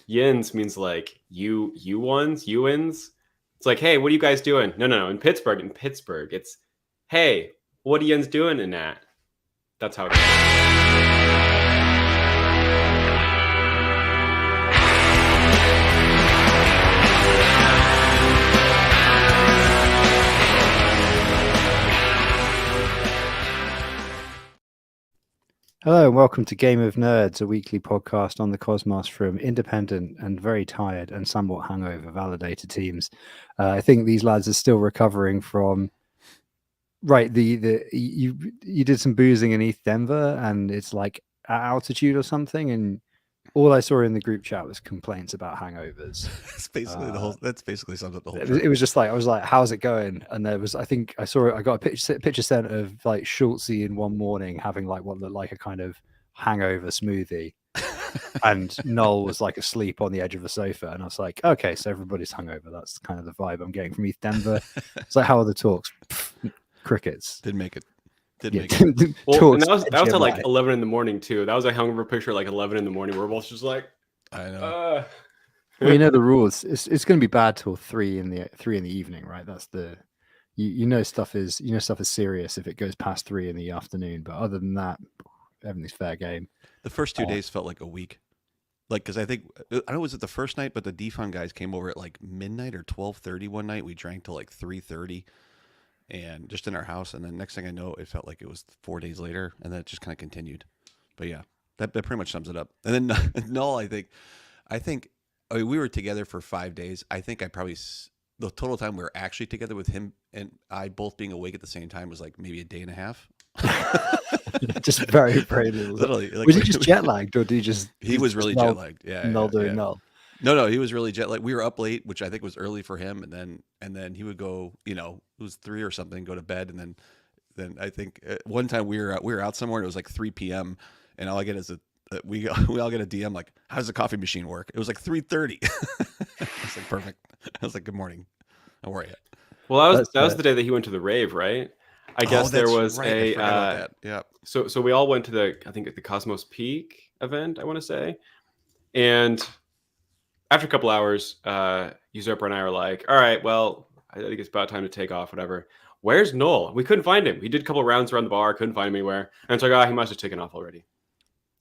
Yins means like you ones, you wins. It's like, hey, what are you guys doing? No. In Pittsburgh, it's, hey, what are yins doing in that? That's how it goes. Hello and welcome to Game of Nerds, a weekly podcast on the Cosmos from independent and very tired and somewhat hungover validator teams. I think these lads are still recovering from you did some boozing in East Denver and it's like at altitude or something, and all I saw in the group chat was complaints about hangovers. That's basically that's basically sums up the whole It was just like, I was like, how's it going? And there was, I think I got a picture sent of like Schultze in one morning having like what looked like a kind of hangover smoothie. And Noel was like asleep on the edge of the sofa. And I was like, okay, so everybody's hungover. That's kind of the vibe I'm getting from East Denver. It's like, how are the talks? Crickets. Didn't make it. Well, and that was at like 11 in the morning too. That was a hungover picture like 11 in the morning. We're both just like, I know. Well, you know the rules. It's going to be bad till 3 in the evening, right? That's the stuff is serious if it goes past 3 in the afternoon. But other than that, everything's fair game. The first 2 days felt like a week, like because I don't know, was it the first night? But the defund guys came over at like midnight or 12:30 one night. We drank till like 3:30, and just in our house. And then next thing I know, it felt like it was 4 days later, and then it just kind of continued. But yeah, that pretty much sums it up. And then Null, I think. I mean, we were together for 5 days. I think the total time we were actually together with him and I both being awake at the same time was like maybe a day and a half. Just very, very little. Literally. Like, was he just jet lagged, or did he just? He was really jet lagged. Yeah. Null doing null. No, he was really jet lagged. We were up late, which I think was early for him, and then he would go. You know, it was 3 or something, go to bed, and then I think one time we were out somewhere and it was like 3 p.m. and all I get is we all get a DM like, how does the coffee machine work? It was like 3:30. I was like, perfect. I was like, good morning. How are you? Well, that was the day that he went to the rave, right? I guess there was right. Yeah. So we all went to the Cosmos Peak event, I want to say, and after a couple hours, Usurper and I were like, all right, well, I think it's about time to take off. Whatever. Where's Noel? We couldn't find him. He did a couple rounds around the bar, couldn't find him anywhere, and it's like, he must have taken off already.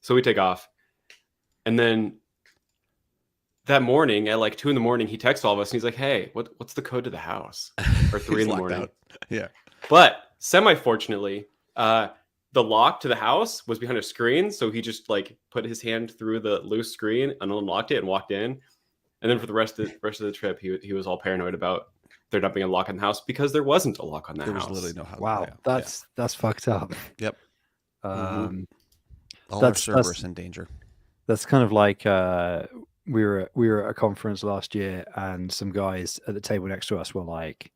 So we take off. And then that morning at like 2 a.m, he texts all of us and he's like, hey, what's the code to the house? Or 3 a.m. Out. Yeah. But semi-fortunately, the lock to the house was behind a screen. So he just like put his hand through the loose screen and unlocked it and walked in. And then for the rest of the trip, he was all paranoid about there not being a lock on the house because there wasn't a lock on the house. There was literally no house. Wow. That's fucked up. Yep. All that's our servers in danger. That's kind of like we were at a conference last year, and some guys at the table next to us were like,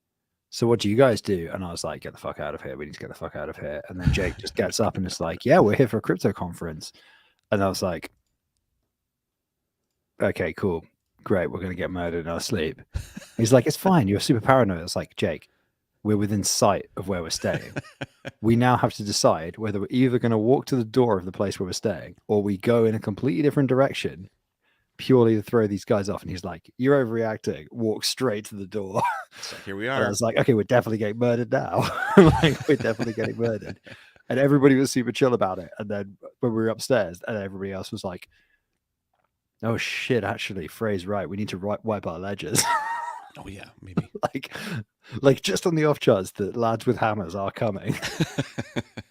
"So what do you guys do?" And I was like, "Get the fuck out of here! We need to get the fuck out of here." And then Jake just gets up and it's like, "Yeah, we're here for a crypto conference," and I was like, "Okay, cool, great. We're gonna get murdered in our sleep." He's like, "It's fine. You're super paranoid." It's like, Jake, we're within sight of where we're staying. We now have to decide whether we're either going to walk to the door of the place where we're staying or we go in a completely different direction purely to throw these guys off. And he's like, you're overreacting. Walk straight to the door. So here we are. And I was like, okay, we're definitely getting murdered now. Like, we're definitely getting murdered. And everybody was super chill about it. And then when we were upstairs, and everybody else was like, oh shit, actually, Frey's right. We need to wipe our ledgers. Oh yeah, maybe. like just on the off chance that lads with hammers are coming.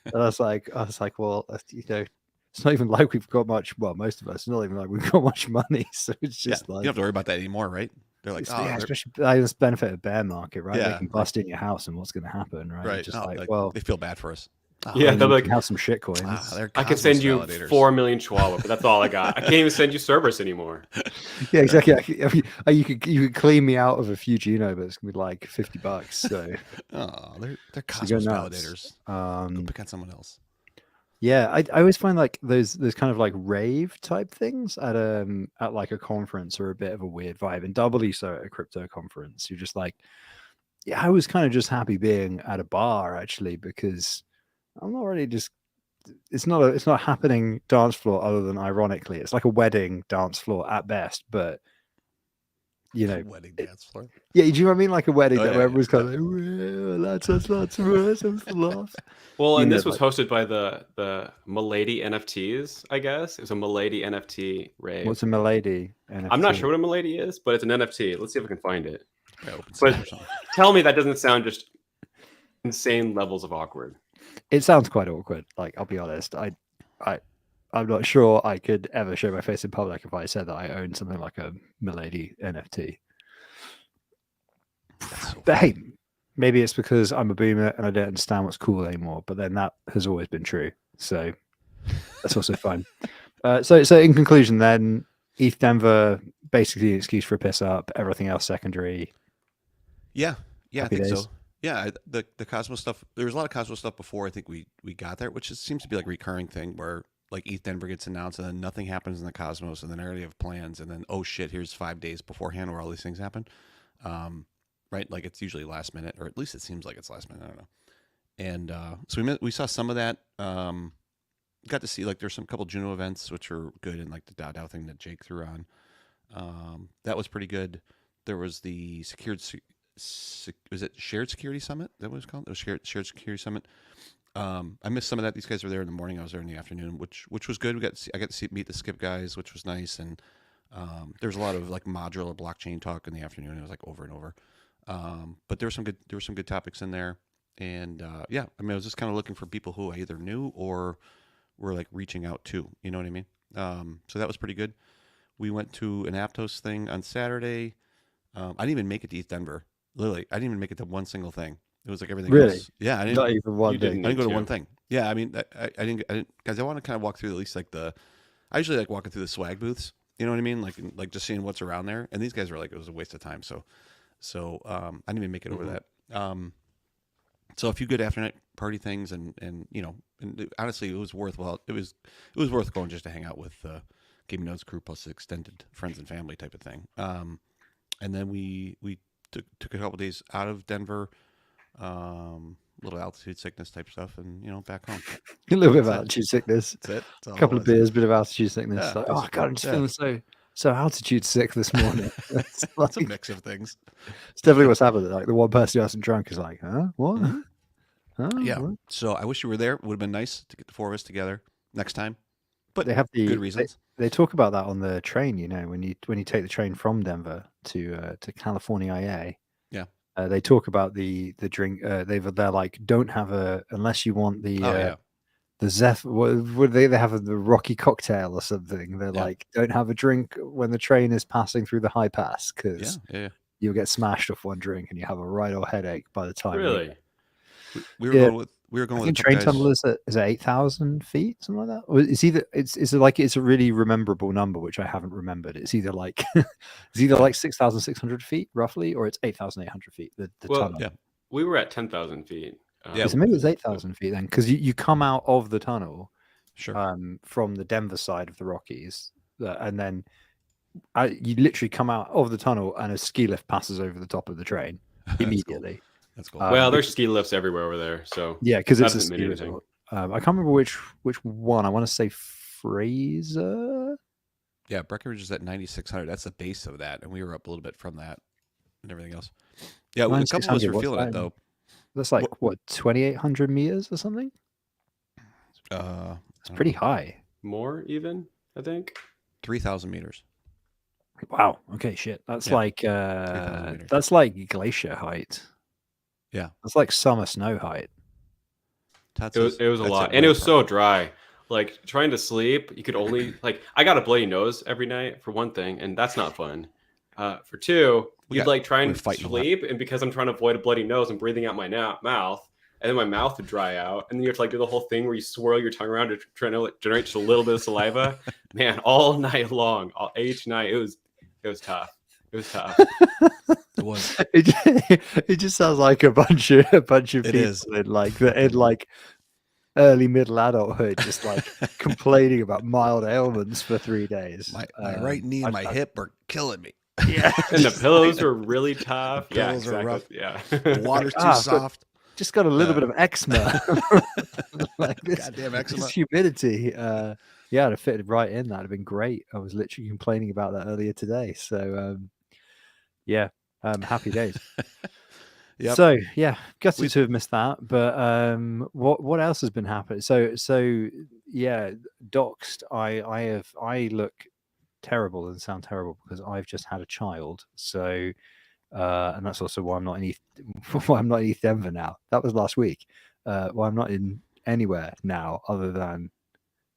And I was like, well, it's not even like we've got much. Well, most of us, it's not even like we've got much money. So it's just like, you don't have to worry about that anymore, right? They're like, especially this benefit of bear market, right? Yeah, they can bust in your house, and what's going to happen, right? Right. Just well, they feel bad for us. Yeah, they're like, have some shit coins. I can send you 4 million Chihuahua, but that's all I got. I can't even send you Cerberus anymore. Yeah, exactly. You could clean me out of a few Geno, but it's gonna be like $50. So, they're Cosmos validators. Go pick on someone else. Yeah, I always find like those kind of like rave type things at like a conference are a bit of a weird vibe, and doubly so at a crypto conference. You're just like, yeah, I was kind of just happy being at a bar actually, because I'm not really just it's not a happening dance floor other than ironically. It's like a wedding dance floor at best, but you know, wedding dance floor. yeah, do you know what I mean? Like a wedding Oh, that yeah, everyone's kind of like, "Well, let's laugh." Well, You and know, this was like- hosted by the Milady NFTs, I guess. It was a Milady NFT rave. What's a Milady NFT? I'm not sure what a Milady is, but it's an NFT. Let's see if I can find it. Yeah, open But- source or something. Tell me that doesn't sound just insane levels of awkward. It sounds quite awkward. Like, I'll be honest. I'm not sure I could ever show my face in public if I said that I owned something like a Milady NFT. That's so But hey, maybe it's because I'm a boomer and I don't understand what's cool anymore. But then that has always been true, so that's also fine. So in conclusion, then ETH Denver basically an excuse for a piss up. Everything else secondary. Yeah, I Happy think days. so. Yeah, the Cosmos stuff. There was a lot of Cosmos stuff before I think we got there, which seems to be like a recurring thing where like ETH Denver gets announced and then nothing happens in the Cosmos, and then I already have plans, and then oh shit, here's 5 days beforehand where all these things happen. Right, like it's usually last minute, or at least it seems like it's last minute. I don't know. And so we saw some of that. Got to see like there's some couple Juno events which were good, and like the DAO thing that Jake threw on. That was pretty good. There was the was it Shared Security Summit? That was called? It was Shared Security Summit. I missed some of that. These guys were there in the morning. I was there in the afternoon, which was good. I got to meet the Skip guys, which was nice. And there was a lot of like modular blockchain talk in the afternoon. It was like over and over. But there were some good topics in there. And yeah, I mean, I was just kind of looking for people who I either knew or were like reaching out to. You know what I mean? So that was pretty good. We went to an Aptos thing on Saturday. I didn't even make it to ETH Denver. Literally, I didn't even make it to one single thing. It was like everything Really? else. Yeah, I didn't. Not even one You day. didn't I didn't go to need one thing. Yeah, I mean, I didn't because I want to kind of walk through at least like I usually like walking through the swag booths. You know what I mean? Like just seeing what's around there. And these guys were like, it was a waste of time. So I didn't even make it over that. So a few good after night party things, and you know, and honestly, it was worthwhile. It was worth going just to hang out with Gaming Nodes crew plus extended friends and family type of thing. And then we took a couple days out of Denver, little altitude sickness type stuff, and you know, back home. A little bit of That's it. altitude sickness. That's it. That's all A it couple of was. beers, bit of altitude sickness. Yeah, Like, oh god, I'm just yeah. feeling so altitude sick this morning. It's, like, It's a mix of things. it's definitely what's happened. Like the one person who hasn't drunk is like, huh? What? Mhm. Huh? Yeah. What? So I wish you were there. It would have been nice to get the four of us together next time. But They have the good reasons. They talk about that on the train. You know, when you take the train from Denver to California IA. Yeah. They talk about the drink. They're like, don't have unless you want the Oh yeah. the Zeph. What they have the Rocky cocktail or something. They're Yeah. like, don't have a drink when the train is passing through the high pass Yeah. because Yeah. you'll get smashed off one drink and you have a right old headache by the time. you- Really? We were Yeah. going with I a think couple train guys. tunnel is at 8,000 feet, something like that. Or it's either it's like it's a really rememberable number which I haven't remembered. It's either like 6,600 feet roughly, or it's 8,800 feet. The Well, tunnel. yeah. We were at 10,000 feet. Yeah. So maybe it's 8,000 feet then, because you come out of the tunnel Sure. from the Denver side of the Rockies, and then you literally come out of the tunnel and a ski lift passes over the top of the train That's cool. immediately. That's cool. Well, there's ski lifts everywhere over there. So Yeah, because That it's a doesn't mean ski anything. resort. I can't remember which one. I want to say Fraser. Yeah, Breckenridge is at 9,600. That's the base of that, and we were up a little bit from that and everything else. Yeah, a couple of us 9,600, were what's feeling that it though. That's like what 2,800 meters or something. It's pretty high. more even, I think. 3,000 meters. Wow. Okay. Shit. That's Yeah. like 3,000 meters. that's like glacier height. Yeah. That's like summer snow height. Todd It was says it was a that's lot, at and it was Lake so Park. dry. Like trying to sleep, you could only like I got a bloody nose every night for one thing, and that's not fun. For two, We you'd got- like try we're and fighting a lot. sleep, and because I'm trying to avoid a bloody nose, I'm breathing out my mouth, and then my mouth would dry out, and then you have to like do the whole thing where you swirl your tongue around to try to generate just a little bit of saliva. Man, all night long, each night, it was tough. It was tough. It was. It just sounds like a bunch of It people is. in like early middle adulthood, just like complaining about mild ailments for 3 days. My right knee and my I- hip are killing me. Yeah. And the pillows were really tough. The Yeah, pillows are exactly. rough. Yeah. The water's too Ah, but- soft. just got a little bit of eczema. Like Goddamn eczema. this humidity. Yeah, to fit right in, that'd have been great. I was literally complaining about that earlier today. So yeah, happy days. Yep. So yeah, gutted We- to have missed that. But what else has been happening? So yeah, doxed. I look terrible and sound terrible because I've just had a child. So and that's also why I'm not in why I'm not in East Denver now. That was last week. Why I'm not in anywhere now other than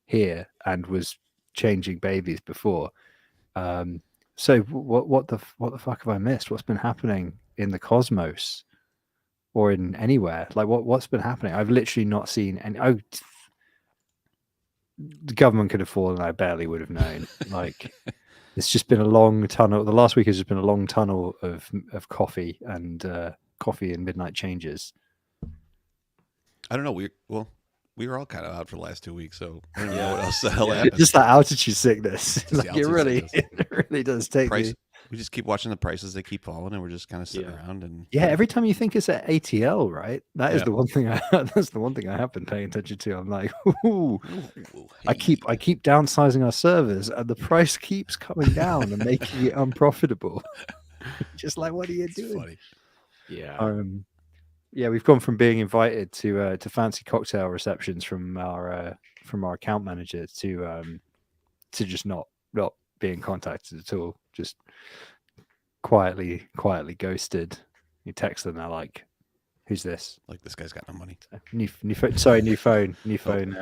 here, and was changing babies before. So what the fuck have I missed? What's been happening in the cosmos or in anywhere? Like what's been happening? I've literally not seen any. Oh, the government could have fallen. I barely would have known. Like it's just been a long tunnel. The last week has just been a long tunnel of coffee and midnight changes. I don't know. We were all kind of out for the last 2 weeks, so I don't know what else the hell Yeah. happened. Just that altitude sickness. the Like altitude sickness. it really does take Price. me. We just keep watching the prices; they keep falling, and we're just kind of sitting Yeah. around. And Yeah, every time you think it's at ATL, right? That is Yeah. the one thing that's the one thing I have been paying attention to. I'm like, ooh, I keep downsizing our servers, and the price keeps coming down and making it unprofitable. Just like, what are you It's doing? funny. Yeah. Yeah, we've gone from being invited to fancy cocktail receptions from our account manager to just not being contacted at all, just quietly ghosted. You text them, they're like, "Who's this? Like this guy's got no money. New phone. Sorry, new phone. New phone.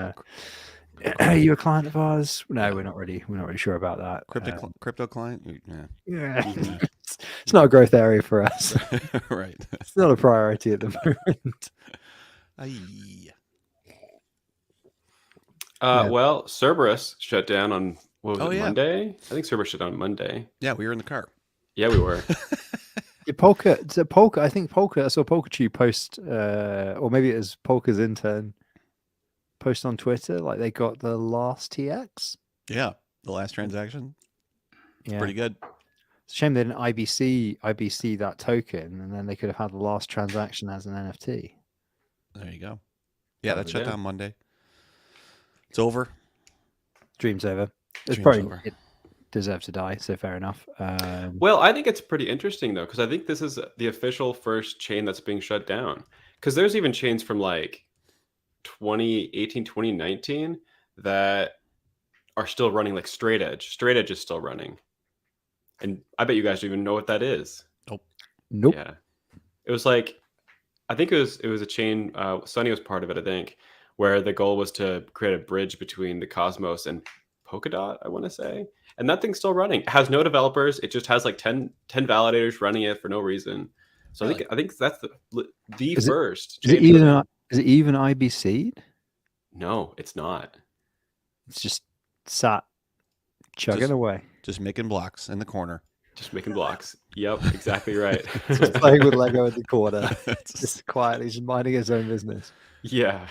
Are you a client of ours? No, Yeah. we're not really sure about that. Crypto client. Yeah. Yeah, Mhm. it's not a growth area for us. Right. It's not a priority at the moment. Aye. Yeah. Well, Cerberus shut down on what was Oh, it, yeah. Monday? I think Cerberus shut down on Monday. Yeah, we were in the car. Yeah, we were. Yeah, Polka. I think Polka. I saw PolkaTube post, or maybe it was Polka's intern post on Twitter. Like they got the last TX. Yeah, the last transaction. Yeah, Pretty good. It's a shame they didn't IBC that token, and then they could have had the last transaction as an NFT. There you go. Yeah, that Probably shut did. down Monday. It's over. Dream's over. It's Dream's probably over. it deserved to die. So fair enough. Well, I think it's pretty interesting though, because I think this is the official first chain that's being shut down. Because there's even chains from like 2018, 2019 that are still running, like Straight Edge. Straight Edge is still running. And I bet you guys don't even know what that is. Nope. Yeah. It was like, I think it was a chain, Sunny was part of it, I think, where the goal was to create a bridge between the Cosmos and Polkadot, I want to say. And that thing's still running. It has no developers. It just has like 10 validators running it for no reason. So Really? I think that's the Is it- first. Is it chain for- even IBC? No, it's not. It's just sat chugging Just- away. Just making blocks in the corner. Just making blocks. Yep, exactly right. Just playing with Lego in the corner. It's- Just quietly, just minding his own business. Yeah.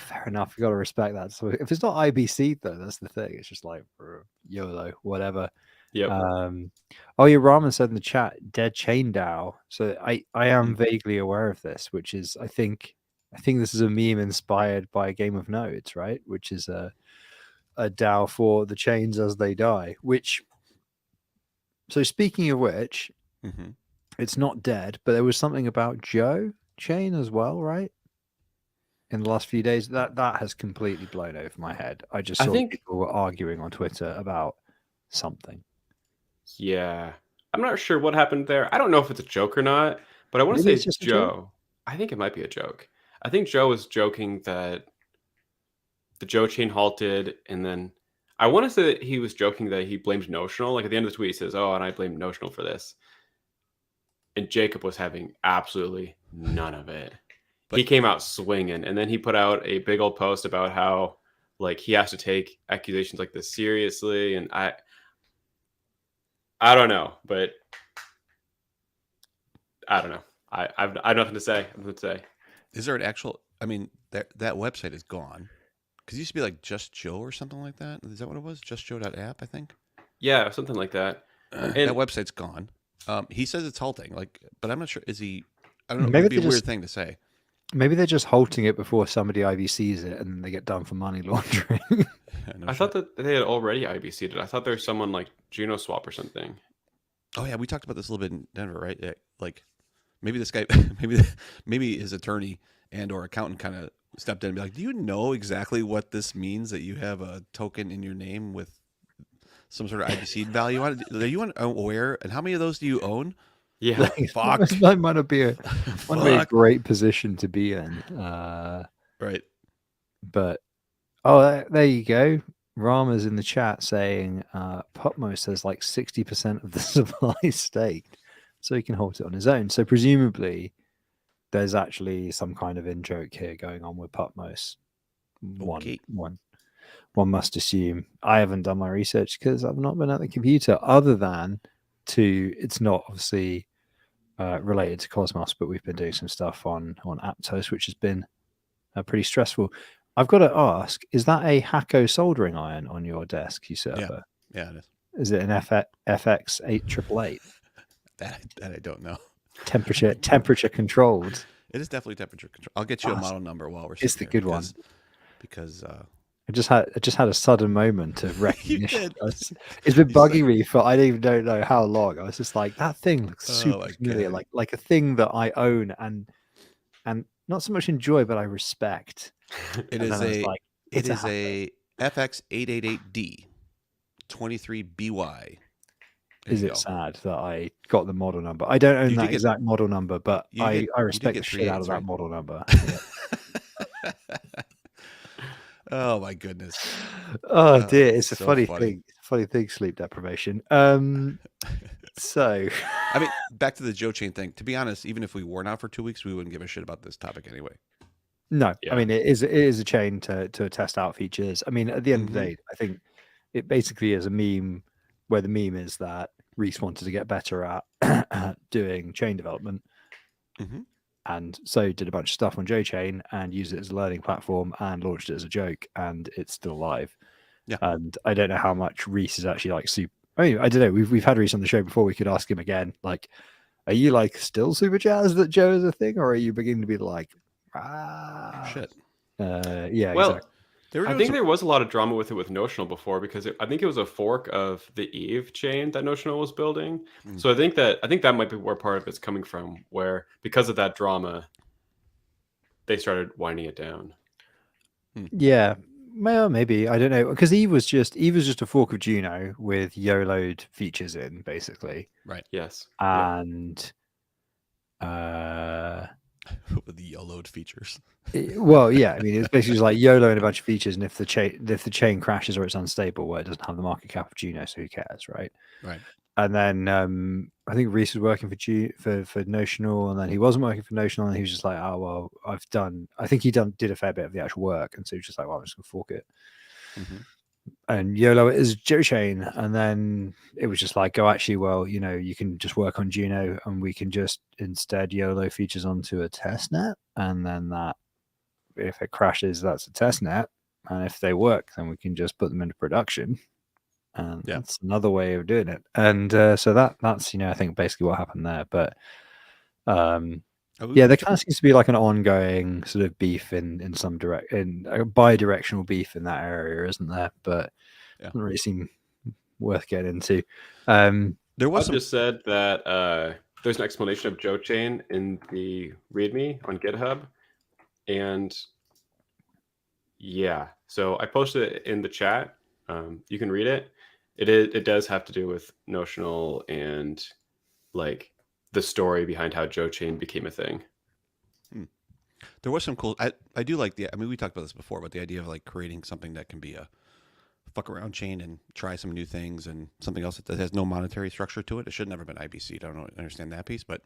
Fair enough. You got to respect that. So if it's not IBC though, that's the thing. It's just like YOLO, whatever. Yep. Oh, yeah. Ramen said in the chat, dead chain DAO. So I am vaguely aware of this, which is I think this is a meme inspired by Game of Nodes, right? Which is a DAO for the chains as they die. Which, so speaking of which, Mhm. it's not dead, but there was something about Joe chain as well, right? In the last few days, that has completely blown over my head. I just I saw think- people were arguing on Twitter about something. Yeah. I'm not sure what happened there. I don't know if it's a joke or not, but I want to Maybe say it's just a joke? Joe. I think it might be a joke. I think Joe was joking that the Joe chain halted, and then I want to say that he was joking that he blamed Notional. Like at the end of the tweet, he says, "Oh, and I blame Notional for this." And Jacob was having absolutely none of it. But- He came out swinging, and then he put out a big old post about how like he has to take accusations like this seriously, and I don't know, but I don't know. I've nothing to say. Is there an actual? I mean, that website is gone. Because it used to be like Just Joe or something like that. Is that what it was? JustJoe.app, I think. Yeah, something like that. That website's gone. He says it's halting. Like, but I'm not sure. Is he? I don't know. Maybe It'd be a they weird just- thing to say. Maybe they're just halting it before somebody IBCs it, and then they get done for money laundering. No I shit. thought that they had already IBC'd it. I thought there was someone like JunoSwap or something. Oh yeah, we talked about this a little bit in Denver, right? Yeah, like maybe this guy, maybe his attorney and or accountant kind of stepped in and be like, "Do you know exactly what this means that you have a token in your name with some sort of IBC value on it? Are you aware? And how many of those do you own?" Yeah. Like, Fuck. that might not be a Fuck. great position to be in. Right. But there you go. Rama's in the chat saying Potmo says like 60% of the supply staked, so he can hold it on his own. So presumably, there's actually some kind of in joke here going on with Potmos. Okay. One must assume. I haven't done my research because I've not been at the computer. Other than it's not obviously related to Cosmos, but we've been doing some stuff on Aptos, which has been pretty stressful. I've got to ask: is that a Hako soldering iron on your desk, usurper? Yeah, it is. Is it an FX 8888? That I don't know. Temperature controlled. It is definitely temperature control. I'll get you a model number while we're. It's the good one. Because I just had a sudden moment of recognition. did. It's been He's bugging me for I don't know how long. I was just like, that thing looks Oh super my familiar, God. like a thing that I own and not so much enjoy, but I respect. It And is then I was like, it it's is a FX888D 23BY. Is it sad that I got the model number? I don't own You that did get- exact model number, but you I did respect get the three shit out of eights, that right? model number. Oh my goodness. Oh dear, it's a so funny funny. thing. Funny thing, sleep deprivation. So I mean, back to the Joe Chain thing. To be honest, even if we were not for 2 weeks, we wouldn't give a shit about this topic anyway. no, Yeah. I mean it is a chain to test out features. I mean, at the end of the Mhm. day, I think it basically is a meme where the meme is that Reese wanted to get better at doing chain development. Mhm. And so did a bunch of stuff on JChain and used it as a learning platform and launched it as a joke, and it's still live. Yeah. And I don't know how much Reese is actually like super. I mean, I don't know. We've had Reese on the show before. We could ask him again. Like, are you like still super jazzed that Joe is a thing, or are you beginning to be like, Shit. yeah, Well, exactly. I think there was a lot of drama with it with Notional before because I think it was a fork of the Eve chain that Notional was building. Mm. So I think that might be where part of it's coming from, where because of that drama, they started winding it down. Yeah, well, maybe I don't know because Eve was just a fork of Juno with YOLO'd features in basically, Right. Yes. and With the yellowed features. well, yeah, I mean it's basically just like YOLO and a bunch of features, and if the chain crashes or it's unstable, well, it doesn't have the market cap of Juno, so who cares, right? Right. And then I think Reese was working for Notional, and then he wasn't working for Notional, and he was just like, oh well, I think he did a fair bit of the actual work, and so he was just like, well, I'm just gonna fork it. Mm-hmm. And YOLO it is Joe Chain, and then it was just like, oh, actually, well, you can just work on Juno, and we can just instead YOLO features onto a test net, and then that if it crashes, that's a test net, and if they work, then we can just put them into production, and that's another way of doing it. And so that's I think basically what happened there. But yeah, there kind of seems to be like an ongoing sort of beef in some a bi-directional beef in that area, isn't there? But it doesn't really seem worth getting into. There was just said that there's an explanation of Joe Chain in the README on GitHub, and yeah, so I posted it in the chat. You can read it. It does have to do with Notional and like the story behind how Joe Chain became a thing. There was some cool. I do like I mean, we talked about this before, but the idea of like creating something that can be a fuck around chain and try some new things and something else that has no monetary structure to it. It should never been IBC. I don't understand that piece, but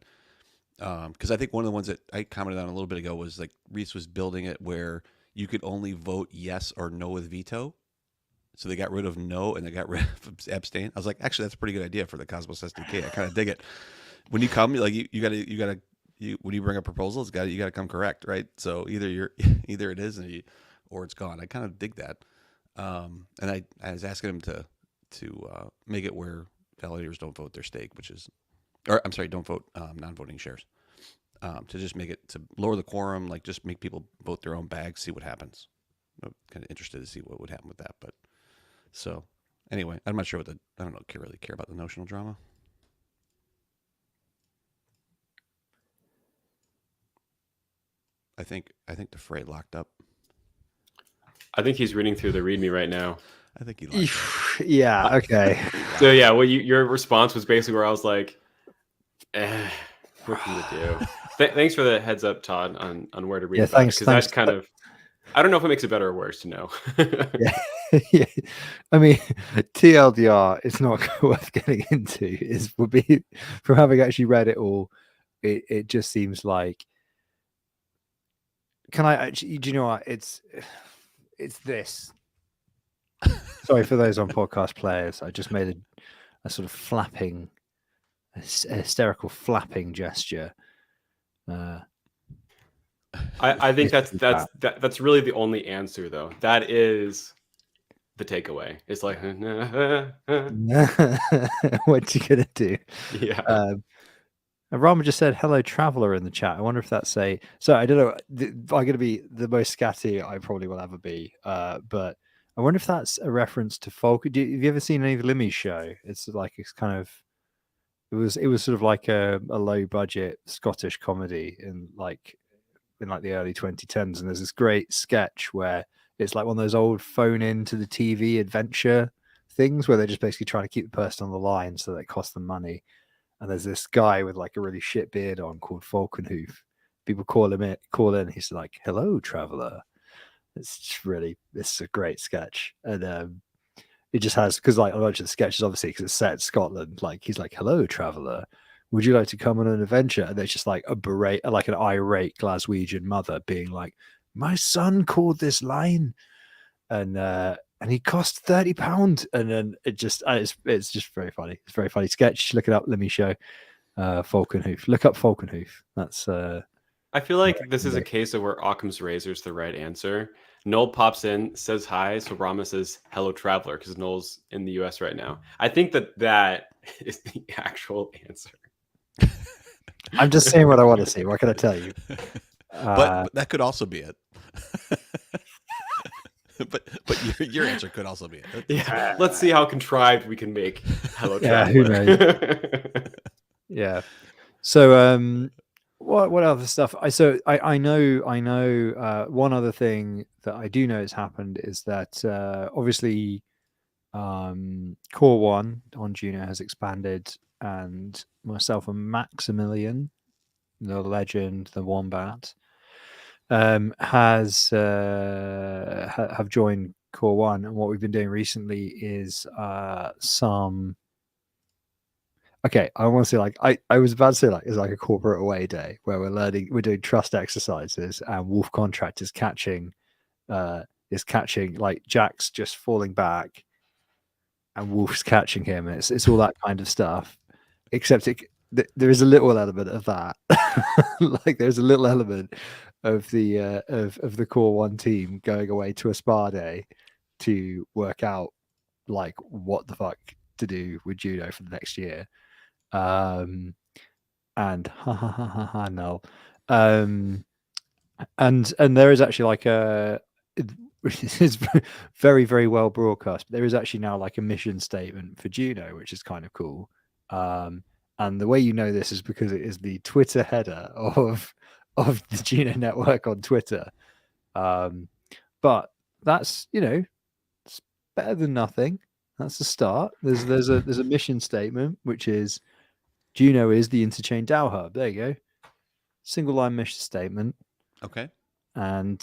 because I think one of the ones that I commented on a little bit ago was like Reese was building it where you could only vote yes or no with veto. So they got rid of no and they got rid of abstain. I was like, actually, that's a pretty good idea for the Cosmos SDK. I kind of dig it. When you come, like you gotta when you bring a proposal, you gotta come correct, right? So either it is or it's gone. I kind of dig that. And I was asking him to make it where validators don't vote their stake, don't vote non-voting shares. to just make it to lower the quorum, like just make people vote their own bags, see what happens. I'm kind of interested to see what would happen with that. But so anyway, I'm not sure what I don't know, really care about the notional drama. I think DeFray locked up. I think he's reading through the README right now. I think he locked up. Yeah. Okay. So yeah, well, your response was basically where I was like, what can you do? Thanks for the heads up, Todd, on where to read. Yeah, thanks. Because that's kind of, I don't know if it makes it better or worse to know. Yeah. Yeah. I mean, TLDR, it's not worth getting into. Would be from having actually read it all. It just seems like. Can I actually? Do you know what? It's this. Sorry for those on podcast players. I just made a sort of flapping, a hysterical flapping gesture. I think that's really the only answer, though. That is the takeaway. It's like, what you gonna do? Yeah. Rama just said hello, traveler in the chat. I wonder if that's so. I don't know. I'm going to be the most scatty I probably will ever be. But I wonder if that's a reference to folk. Have you ever seen any of Limmy's show? It's kind of. It was sort of like a low budget Scottish comedy in the early 2010s, and there's this great sketch where it's like one of those old phone into the TV adventure things where they're just basically trying to keep the person on the line so that it costs them money. And there's this guy with like a really shit beard on called Falconhoof. People call in. He's like, "Hello, traveler." It's a great sketch, and it just has, because like a bunch of the sketches, obviously, because it's set in Scotland. Like he's like, "Hello, traveler. Would you like to come on an adventure?" And there's just like an irate Glaswegian mother being like, "My son called this line, and he cost £30." And then it's just very funny. It's a very funny sketch. Look it up. Let me show Falconhoof. Look up Falconhoof. That's I feel like this is a case of where Occam's razor is the right answer. Noel pops in, says hi, so Rama says hello, traveler, because Noel's in the US right now. I think that is the actual answer. I'm just saying what I want to see. What can I tell you? But that could also be it. but your answer could also be it. Yeah, let's see how contrived we can make hello, Yeah, traveler. who knows? Yeah. So what other stuff? I know one other thing that I do know has happened is that obviously Core 1 on Juno has expanded, and myself and Maximilian, the legend, the Wombat, have joined Core 1, and what we've been doing recently is some. Okay, I want to say I was about to say it's like a corporate away day where we're doing trust exercises, and Wolf Contract is catching like Jack's just falling back, and Wolf's catching him. And it's all that kind of stuff, except there is a little element of that. Like there's a little element of the of the Core 1 team going away to a spa day to work out like what the fuck to do with judo for the next year. And no. And there is actually like it's very, very well broadcast. There is actually now like a mission statement for Juno, which is kind of cool. And the way you know this is because it is the Twitter header of the Juno network on Twitter. But that's, it's better than nothing. That's a start. There's a mission statement, which is Juno is the Interchain DAO hub. There you go. Single line mission statement. Okay. And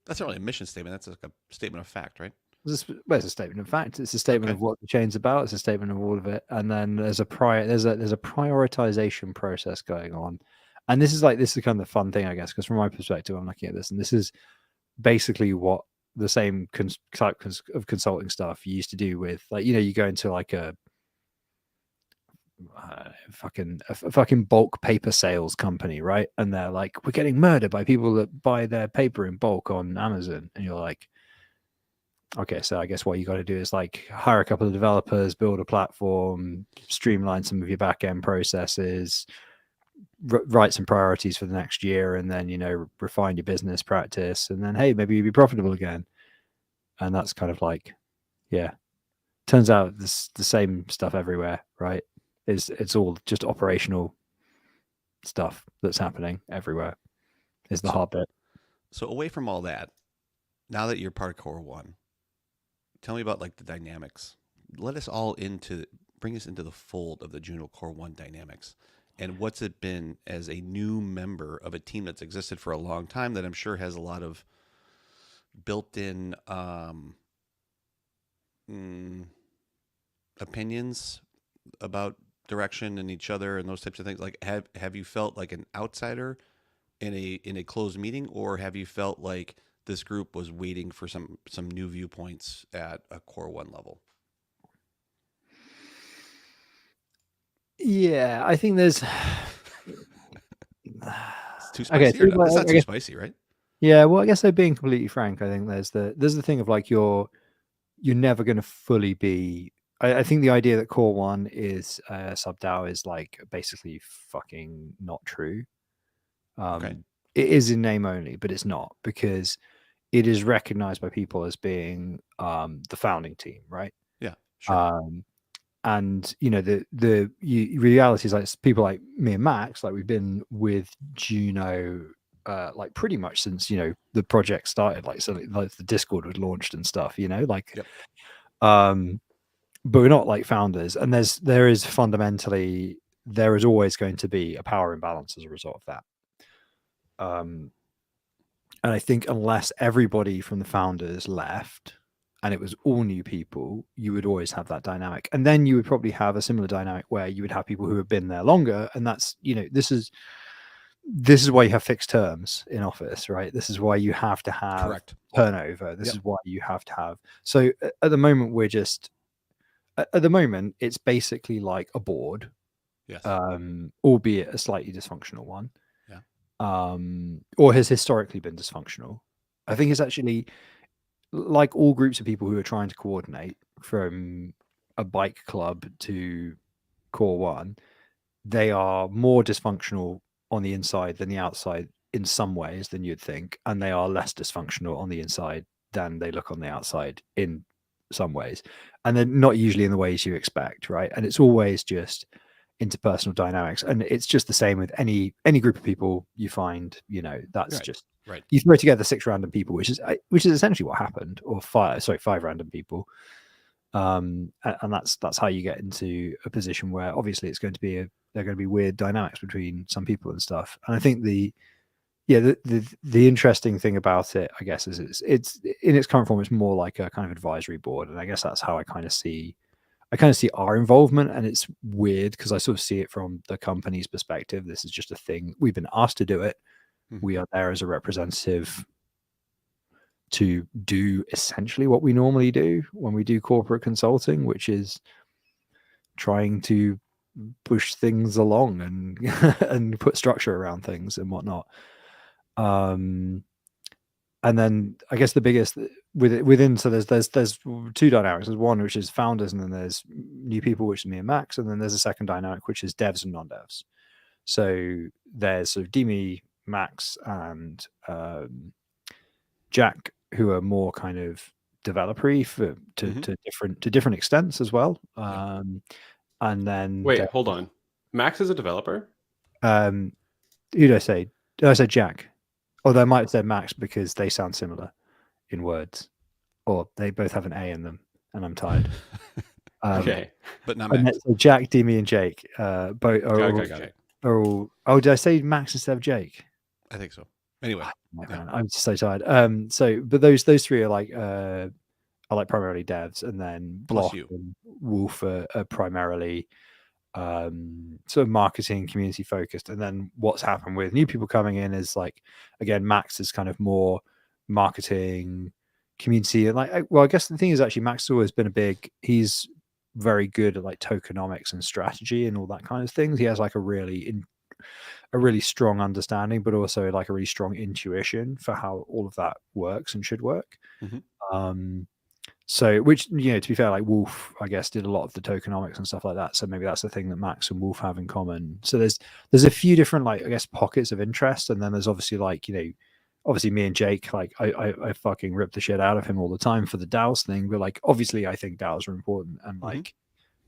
that's not really a mission statement. That's like a statement of fact, right? It's a statement of fact. It's a statement of what the chain's about. It's a statement of all of it. And then there's a prioritization process going on. And this is kind of the fun thing, I guess, because from my perspective, I'm looking at this, and this is basically what the same type of consulting stuff you used to do with, like, you go into like a fucking bulk paper sales company, right? And they're like, we're getting murdered by people that buy their paper in bulk on Amazon. And you're like, okay, so I guess what you got to do is like hire a couple of developers, build a platform, streamline some of your back end processes, write some priorities for the next year, and then refine your business practice, and then hey, maybe you'll be profitable again. And that's kind of like, yeah, turns out this the same stuff everywhere, right? It's all just operational stuff that's happening everywhere is the hard bit. So away from all that, now that you're part of Core One, tell me about like the dynamics. Bring us into the fold of the Juno Core One dynamics. And what's it been as a new member of a team that's existed for a long time that I'm sure has a lot of built-in opinions about direction and each other and those types of things? Like, have you felt like an outsider in a closed meeting, or have you felt like this group was waiting for some new viewpoints at a Core One level? Yeah, I think there's It's too spicy. so, It's not too spicy, right? yeah, well, I guess, being completely frank, I think there's the thing of like you're never going to fully be. I think the idea that Core One is sub DAO is like basically fucking not true. Okay. It is in name only, but it's not, because it is recognized by people as being the founding team, right? Yeah, sure. And the reality is, like, people like me and Max, like, we've been with Juno like pretty much since the project started, like, so like the Discord was launched and stuff, like, Yep. but we're not like founders, and there is always going to be a power imbalance as a result of that. And I think unless everybody from the founders left and it was all new people, you would always have that dynamic. And then you would probably have a similar dynamic where you would have people who have been there longer. And that's, this is why you have fixed terms in office, right? This is why you have to have Correct. turnover. This Yep. is why you have to have. So at the moment, it's basically like a board, Yes. albeit a slightly dysfunctional one. Yeah. Or has historically been dysfunctional. I think it's actually, like all groups of people who are trying to coordinate, from a bike club to Core One, they are more dysfunctional on the inside than the outside in some ways than you'd think, and they are less dysfunctional on the inside than they look on the outside in some ways, and they're not usually in the ways you expect, right? And it's always just interpersonal dynamics, and it's just the same with any group of people you find. That's Right. just Right. you throw together 6 random people, which is essentially what happened, or 5 random people, and that's how you get into a position where obviously it's going to be there are going to be weird dynamics between some people and stuff. And I think the interesting thing about it, I guess, is it's in its current form, it's more like a kind of advisory board, and I guess that's how I kind of see our involvement. And it's weird because I sort of see it from the company's perspective. This is just a thing. We've been asked to do it. Mm-hmm. We are there as a representative to do essentially what we normally do when we do corporate consulting, which is trying to push things along and and put structure around things and whatnot. And then I guess the biggest within, so there's 2 dynamics. There's one which is founders, and then there's new people, which is me and Max, and then there's a second dynamic which is devs and non-devs. So there's sort of Dimi, Max, and Jack, who are more kind of developer-y to different extents as well. And then Wait, hold on. Max is a developer? who did I say? Did I say Jack? Although I might have said Max because they sound similar in words, or they both have an A in them, and I'm tired. Okay. But not And Max. so Jack, Dimi, and Jake both are all. Oh, did I say Max instead of Jake? I think so. Anyway, Man, I'm just so tired. But those 3 are like primarily devs, and then Plus Block you. and Wolf are primarily sort of marketing, community focused. And then what's happened with new people coming in is, like, again, Max is kind of more marketing, community, and I guess the thing is, actually, Max has always been he's very good at like tokenomics and strategy and all that kind of things. He has like a really strong understanding, but also like a really strong intuition for how all of that works and should work. Mm-hmm. So, which, you know, to be fair, like Wolf, I guess, did a lot of the tokenomics and stuff like that. So maybe that's the thing that Max and Wolf have in common. So there's a few different, like, I guess, pockets of interest, and then there's obviously, like, you know, obviously me and Jake, like, I fucking rip the shit out of him all the time for the DAOs thing, but like obviously I think DAOs are important, and like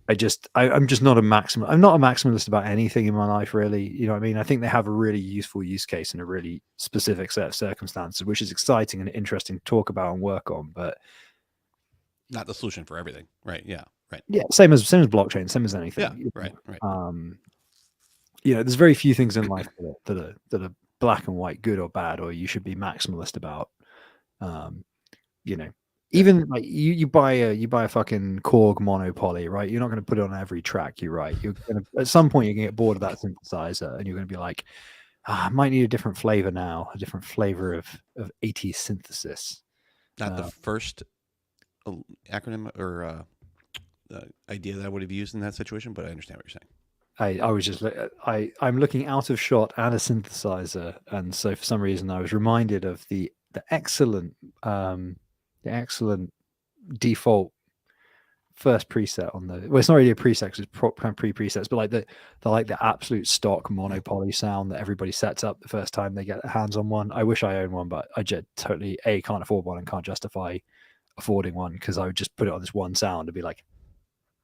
I'm just not a maximal. I'm not a maximalist about anything in my life, really. You know what I mean? I think they have a really useful use case in a really specific set of circumstances, which is exciting and interesting to talk about and work on. But Not the solution for everything, right? Yeah, right. yeah, same as blockchain, same as anything. Yeah, you know. right, right. You know, there's very few things in life that are black and white, good or bad, or you should be maximalist about. You know, even like you buy a fucking Korg monopoly, right? You're not going to put it on every track you write. You're going to, at some point, you're going to get bored of that synthesizer, and you're going to be like, I might need a different flavor now, a different flavor of 80s synthesis. Not the first acronym or idea that I would have used in that situation, but I understand what you're saying. I was just I'm looking out of shot at a synthesizer, and so for some reason I was reminded of the excellent default first preset on the, well, it's not really a preset because it's kind of pre-presets, but like the absolute stock monopoly sound that everybody sets up the first time they get their hands on one. I wish I owned one, but I just totally can't afford one and can't justify affording one, because I would just put it on this one sound and be like,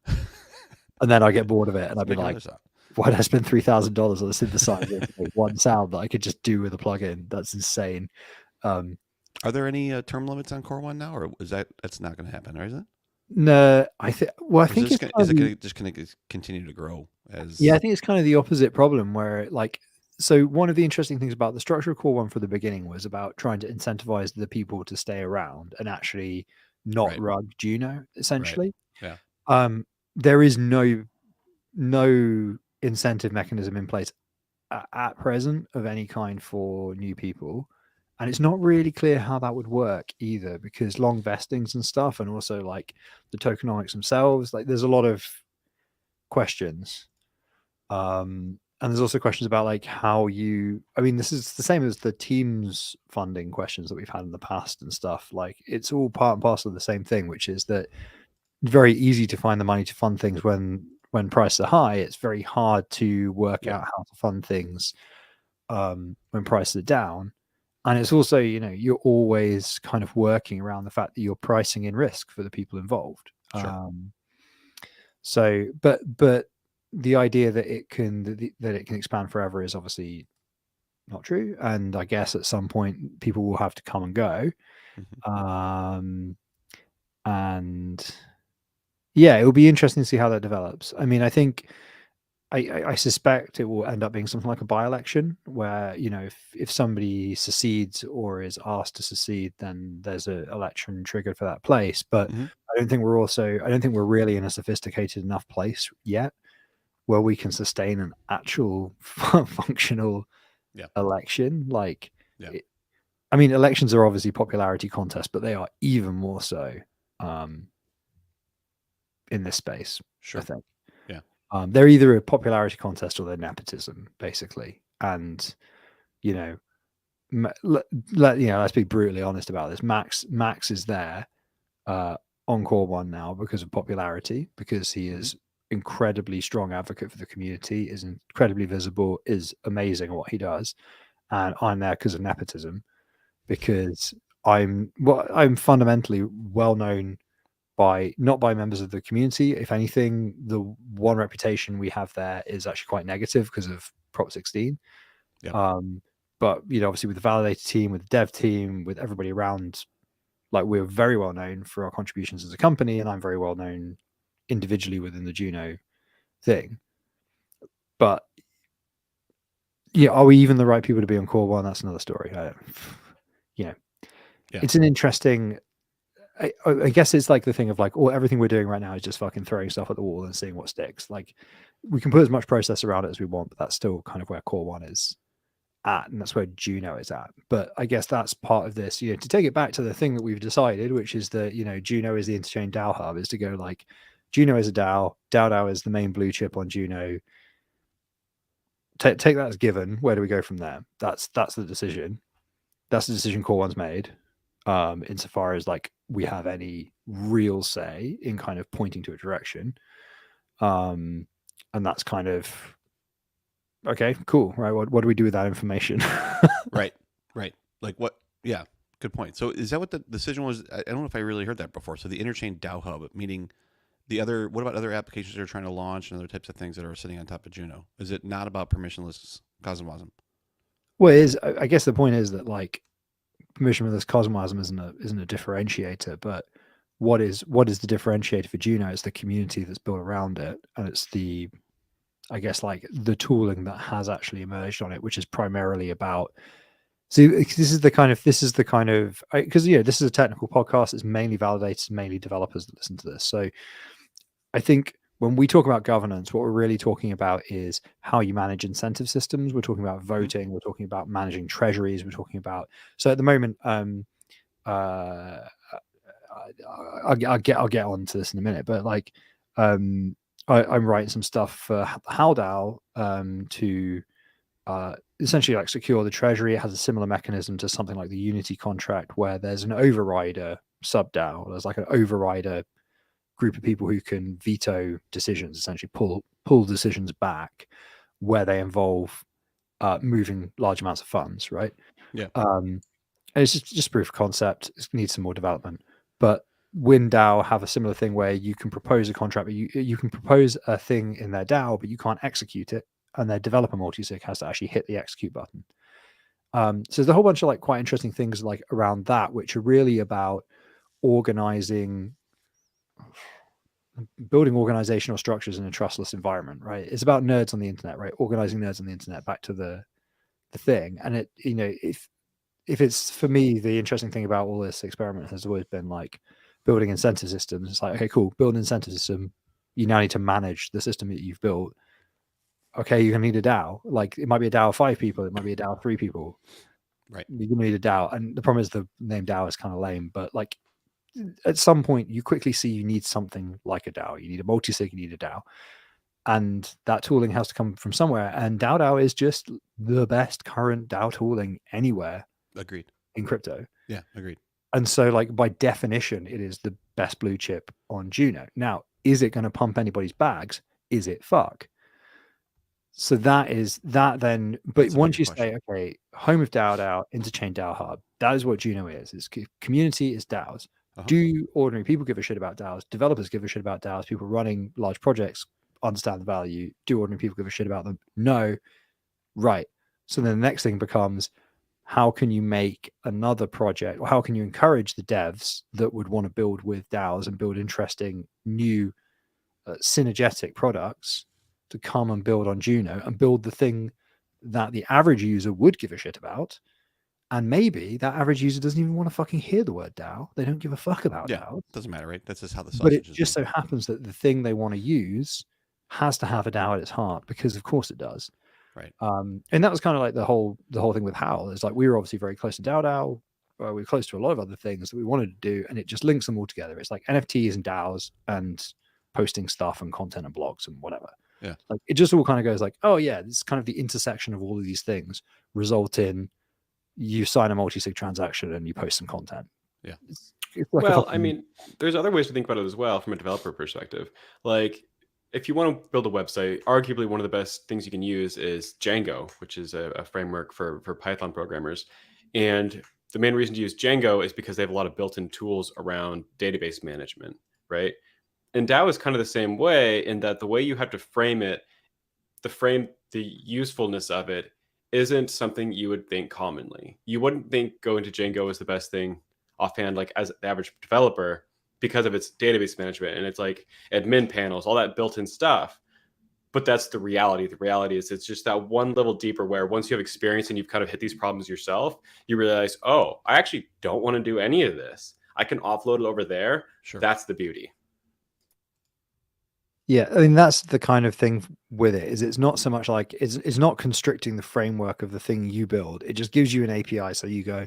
and then I get bored of it, and I'd be like, why did I spend $3,000 on a synthesizer for one sound that I could just do with a plugin? That's insane. Are there any term limits on Core One now, or is that's not going to happen, or is it? No, I think. Well, I think is it just going to continue to grow as? Yeah, I think it's kind of the opposite problem, where like, so one of the interesting things about the structure of Core One from the beginning was about trying to incentivize the people to stay around and actually not rug Juno, essentially. Right. Yeah. There is no incentive mechanism in place at present of any kind for new people, and it's not really clear how that would work either, because long vestings and stuff, and also like the tokenomics themselves, like there's a lot of questions, and there's also questions about like how you, I mean, this is the same as the teams funding questions that we've had in the past and stuff. Like it's all part and parcel of the same thing, which is that it's very easy to find the money to fund things when prices are high. It's very hard to work out how to fund things when prices are down. And it's also, you know, you're always kind of working around the fact that you're pricing in risk for the people involved. Sure. So, but the idea that it can expand forever is obviously not true. And I guess at some point people will have to come and go. And yeah, it will be interesting to see how that develops. I mean, I think I suspect it will end up being something like a by-election, where, you know, if somebody secedes or is asked to secede, then there's an election triggered for that place. But I don't think we're really in a sophisticated enough place yet where we can sustain an actual functional election. Like, I mean, elections are obviously popularity contests, but they are even more so in this space. Sure. I think. They're either a popularity contest or they're nepotism, basically. And, you know, let's be brutally honest about this. Max is there on Core One now because of popularity, because he is incredibly strong advocate for the community, is incredibly visible, is amazing at what he does. And I'm there because of nepotism, because I'm fundamentally well known not by members of the community. If anything, the one reputation we have there is actually quite negative because of Prop 16. But, you know, obviously with the validator team, with the dev team, with everybody around, like, we're very well known for our contributions as a company, and I'm very well known individually within the Juno thing. But yeah, are we even the right people to be on Core One? That's another story. It's an interesting, I guess it's like the thing of like, everything we're doing right now is just fucking throwing stuff at the wall and seeing what sticks. Like, we can put as much process around it as we want, but that's still kind of where Core One is at, and that's where Juno is at. But I guess that's part of this, you know, to take it back to the thing that we've decided, which is that, you know, Juno is the interchain DAO hub, is to go like, Juno is a DAO, DAO is the main blue chip on Juno. Take that as given. Where do we go from there? That's the decision. That's the decision Core One's made. Insofar as like we have any real say in kind of pointing to a direction. And that's kind of okay, cool, right? What do we do with that information? Right. Like what? Yeah, good point. So is that what the decision was? I don't know if I really heard that before. So the Interchain DAO Hub, meaning what about other applications they're trying to launch and other types of things that are sitting on top of Juno? Is it not about permissionless CosmWasm? Well, it is. I guess the point is that like permissionless CosmWasm isn't a differentiator, but what is the differentiator for Juno? It's the community that's built around it, and it's the, I guess, like the tooling that has actually emerged on it, which is primarily about. See, this is the kind of because this is a technical podcast. It's mainly validators, mainly developers that listen to this. So I think when we talk about governance, what we're really talking about is how you manage incentive systems. We're talking about voting. We're talking about managing treasuries. We're talking about, so at the moment, I'll get on to this in a minute, but like I'm writing some stuff for HowDAO to essentially like secure the treasury. It has a similar mechanism to something like the Unity contract, where there's an overrider sub DAO. There's like an overrider group of people who can veto decisions, essentially pull decisions back where they involve moving large amounts of funds, right? Yeah. And it's just proof of concept. It needs some more development. But WinDAO have a similar thing where you can propose a contract, but you can propose a thing in their DAO, but you can't execute it, and their developer multisig has to actually hit the execute button. So there's a whole bunch of like quite interesting things like around that, which are really about building organizational structures in a trustless environment, right? It's about nerds on the internet, right? Organizing nerds on the internet, back to the thing. And it, if it's, for me, the interesting thing about all this experiment has always been like building incentive systems. It's like, okay, cool, build an incentive system. You now need to manage the system that you've built. Okay, you're gonna need a DAO. Like it might be a DAO of 5 people, it might be a DAO of 3 people. Right. You're gonna need a DAO. And the problem is the name DAO is kind of lame, but like at some point you quickly see you need something like a DAO. You need a multisig, you need a DAO. And that tooling has to come from somewhere. And DAO is just the best current DAO tooling anywhere. Agreed. In crypto. Yeah, agreed. And so like by definition, it is the best blue chip on Juno. Now, is it going to pump anybody's bags? Is it fuck? So that is that then, but That's a once big you question. say, okay, home of DAO, Interchain DAO Hub, that is what Juno is. It's community is DAOs. Uh-huh. Do ordinary people give a shit about DAOs? Developers give a shit about DAOs. People running large projects understand the value. Do ordinary people give a shit about them? No. Right. So then the next thing becomes, how can you make another project, or how can you encourage the devs that would want to build with DAOs and build interesting new synergetic products to come and build on Juno and build the thing that the average user would give a shit about? And maybe that average user doesn't even want to fucking hear the word DAO. They don't give a fuck about DAO. Doesn't matter, right? That's just how the sausage But it is just made. so happens that the thing they want to use has to have a DAO at its heart, because of course it does. Right. And that was kind of like the whole thing with Howl. It's like we were obviously very close to DAO. We were close to a lot of other things that we wanted to do, and it just links them all together. It's like NFTs and DAOs and posting stuff and content and blogs and whatever. Yeah. Like it just all kind of goes like, oh yeah, this is kind of the intersection of all of these things result in you sign a multi-sig transaction and you post some content. Yeah. It's like Well, I mean, there's other ways to think about it as well from a developer perspective. Like, if you want to build a website, arguably one of the best things you can use is Django, which is a framework for Python programmers. And the main reason to use Django is because they have a lot of built-in tools around database management, right? And DAO is kind of the same way, in that the way you have to frame it, the usefulness of it isn't something you would think commonly. You wouldn't think going to Django is the best thing offhand, like as the average developer, because of its database management and it's like admin panels, all that built-in stuff. But that's the reality. The reality is it's just that one level deeper, where once you have experience and you've kind of hit these problems yourself, you realize, oh, I actually don't want to do any of this. I can offload it over there. Sure. That's the beauty. Yeah, I mean, that's the kind of thing with it, is it's not so much like it's not constricting the framework of the thing you build. It just gives you an API, so you go,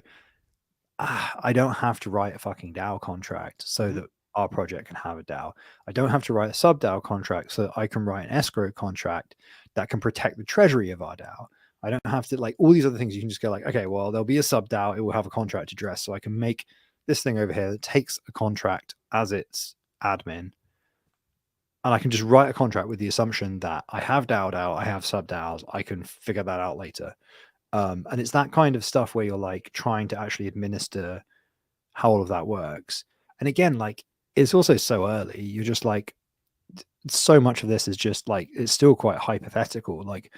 I don't have to write a fucking DAO contract so that our project can have a DAO. I don't have to write a sub DAO contract so that I can write an escrow contract that can protect the treasury of our DAO. I don't have to, like, all these other things. You can just go like, okay, well, there'll be a sub DAO. It will have a contract address, so I can make this thing over here that takes a contract as its admin, and I can just write a contract with the assumption that I have DAO, I have sub DAOs, I can figure that out later. And it's that kind of stuff where you're like trying to actually administer how all of that works. And again, like it's also so early. You're just like, so much of this is just like, it's still quite hypothetical. Like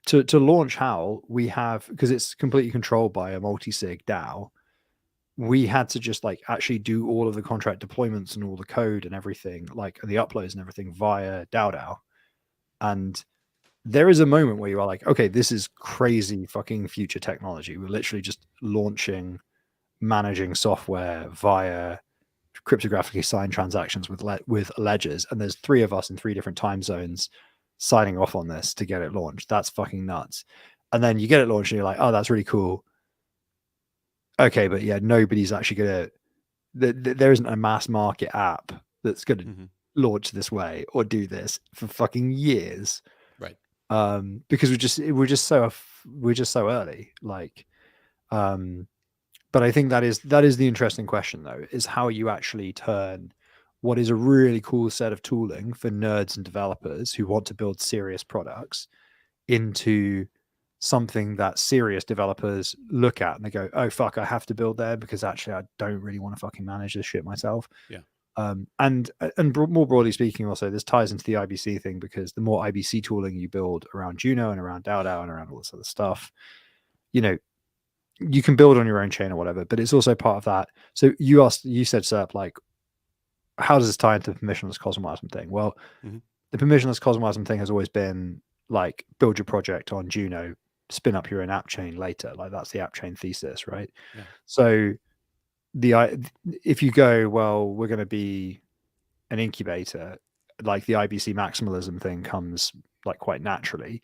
to launch HAL, we have, because it's completely controlled by a multi-sig DAO, we had to just like actually do all of the contract deployments and all the code and everything, like the uploads and everything via DAO. And there is a moment where you are like, okay, this is crazy fucking future technology. We're literally just managing software via cryptographically signed transactions with ledgers. And there's 3 of us in 3 different time zones signing off on this to get it launched. That's fucking nuts. And then you get it launched and you're like, oh, that's really cool. Okay, but yeah, nobody's actually gonna. There isn't a mass market app that's gonna launch this way or do this for fucking years, right? Because we're just so early. Like, but I think that is the interesting question though, is how you actually turn what is a really cool set of tooling for nerds and developers who want to build serious products into something that serious developers look at and they go, oh fuck, I have to build there because actually I don't really want to fucking manage this shit myself. Yeah. And more broadly speaking, also this ties into the IBC thing, because the more IBC tooling you build around Juno and around DAO and around all this other stuff, you know, you can build on your own chain or whatever, but it's also part of that. So you said, Serp, like, how does this tie into the permissionless cosmoplasm thing? Well, the permissionless cosmoplasm thing has always been like, build your project on Juno, spin up your own app chain later. Like that's the app chain thesis, right? Yeah. So if you go, well, we're going to be an incubator, like the IBC maximalism thing comes like quite naturally.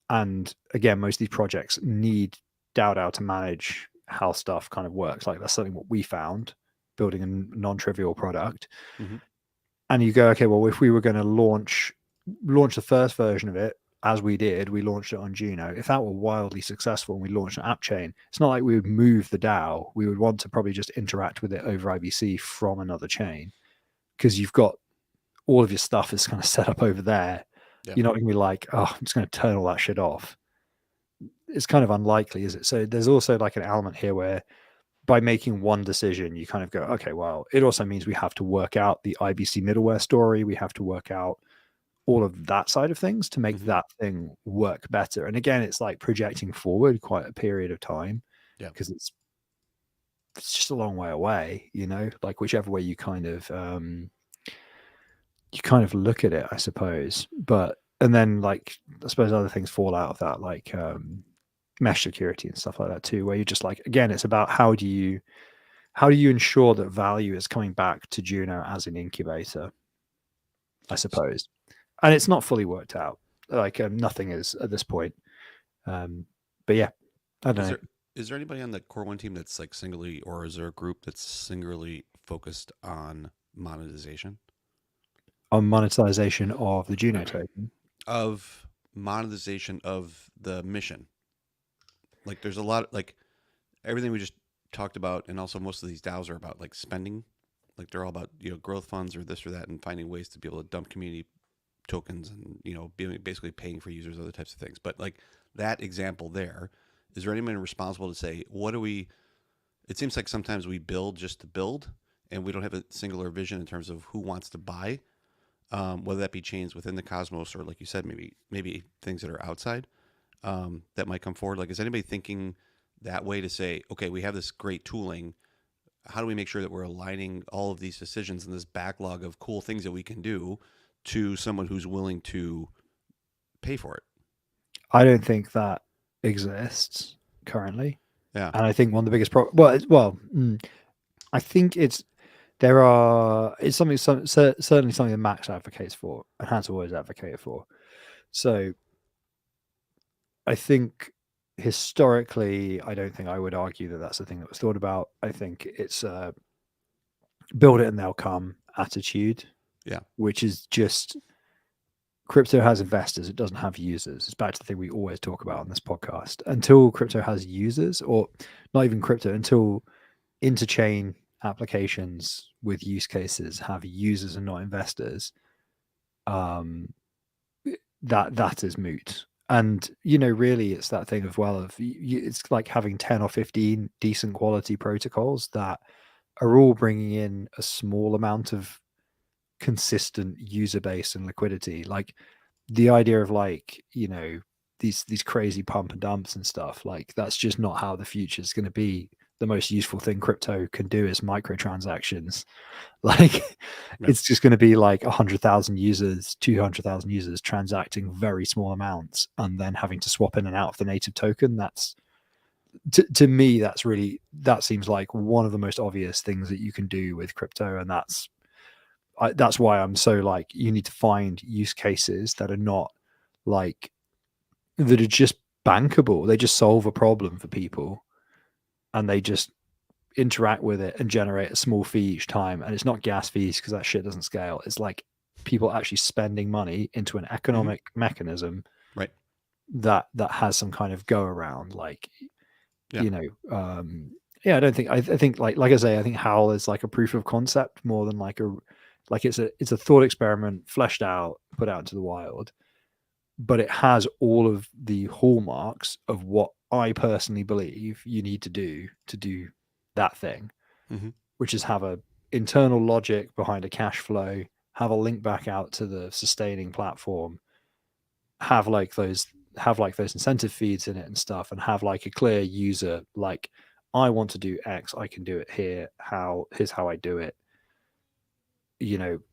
And again, most of these projects need DAO to manage how stuff kind of works. Like that's something what we found building a non-trivial product. And you go, okay, well, if we were going to launch the first version of it, as we did, we launched it on Juno. If that were wildly successful and we launched an app chain, it's not like we would move the DAO. We would want to probably just interact with it over IBC from another chain, because you've got all of your stuff is kind of set up over there. You're not going to be like, oh, I'm just going to turn all that shit off. It's kind of unlikely, is it? So there's also like an element here where by making one decision, you kind of go, okay, well, it also means we have to work out the IBC middleware story. We have to work out all of that side of things to make that thing work better. And again, it's like projecting forward quite a period of time, because it's just a long way away, you know, like whichever way you kind of look at it, I suppose. But and then like I suppose other things fall out of that, like mesh security and stuff like that too, where you're just like, again, it's about how do you ensure that value is coming back to Juno as an incubator, I suppose. And it's not fully worked out. Like nothing is at this point. But yeah, I don't know. Is there anybody on the Core One team that's like singularly, or is there a group that's singularly focused on monetization? On monetization of the Juno token? Of monetization of the mission. Like there's a lot, like everything we just talked about, and also most of these DAOs are about like spending. Like they're all about, you know, growth funds or this or that, and finding ways to be able to dump community tokens and, you know, basically paying for users, other types of things. But like that example there, is there anyone responsible to say, what do we, it seems like sometimes we build just to build and we don't have a singular vision in terms of who wants to buy, whether that be chains within the Cosmos or, like you said, maybe things that are outside that might come forward. Like, is anybody thinking that way to say, okay, we have this great tooling, how do we make sure that we're aligning all of these decisions and this backlog of cool things that we can do to someone who's willing to pay for it? I don't think that exists currently. Yeah. And I think one of the biggest I think it's something certainly something that Max advocates for and has always advocated for. So I think historically, I don't think I would argue that that's the thing that was thought about. I think it's build it and they'll come attitude. Yeah. Which is just, crypto has investors, it doesn't have users. It's back to the thing we always talk about on this podcast. Until crypto has users, or not even crypto, until interchain applications with use cases have users and not investors, that is moot. And really, it's that thing of, well, it's like having 10 or 15 decent quality protocols that are all bringing in a small amount of consistent user base and liquidity. Like the idea of these crazy pump and dumps and stuff, like that's just not how the future is going to be. The most useful thing crypto can do is microtransactions. Like it's just going to be like 100,000 users, 200,000 users transacting very small amounts and then having to swap in and out of the native token. That's to me, that seems like one of the most obvious things that you can do with crypto. And that's why I'm so like, you need to find use cases that are not like, that are just bankable. They just solve a problem for people and they just interact with it and generate a small fee each time. And it's not gas fees because that shit doesn't scale. It's like people actually spending money into an economic mechanism, right? That has some kind of go around. Like, Yeah. I don't think I think like I say, I think Howl is like a proof of concept more than it's a thought experiment fleshed out, put out into the wild. But it has all of the hallmarks of what I personally believe you need to do that thing, which is have a internal logic behind a cash flow, have a link back out to the sustaining platform, have those incentive feeds in it and stuff, and have like a clear user, like, I want to do X, I can do it here. Here's how I do it.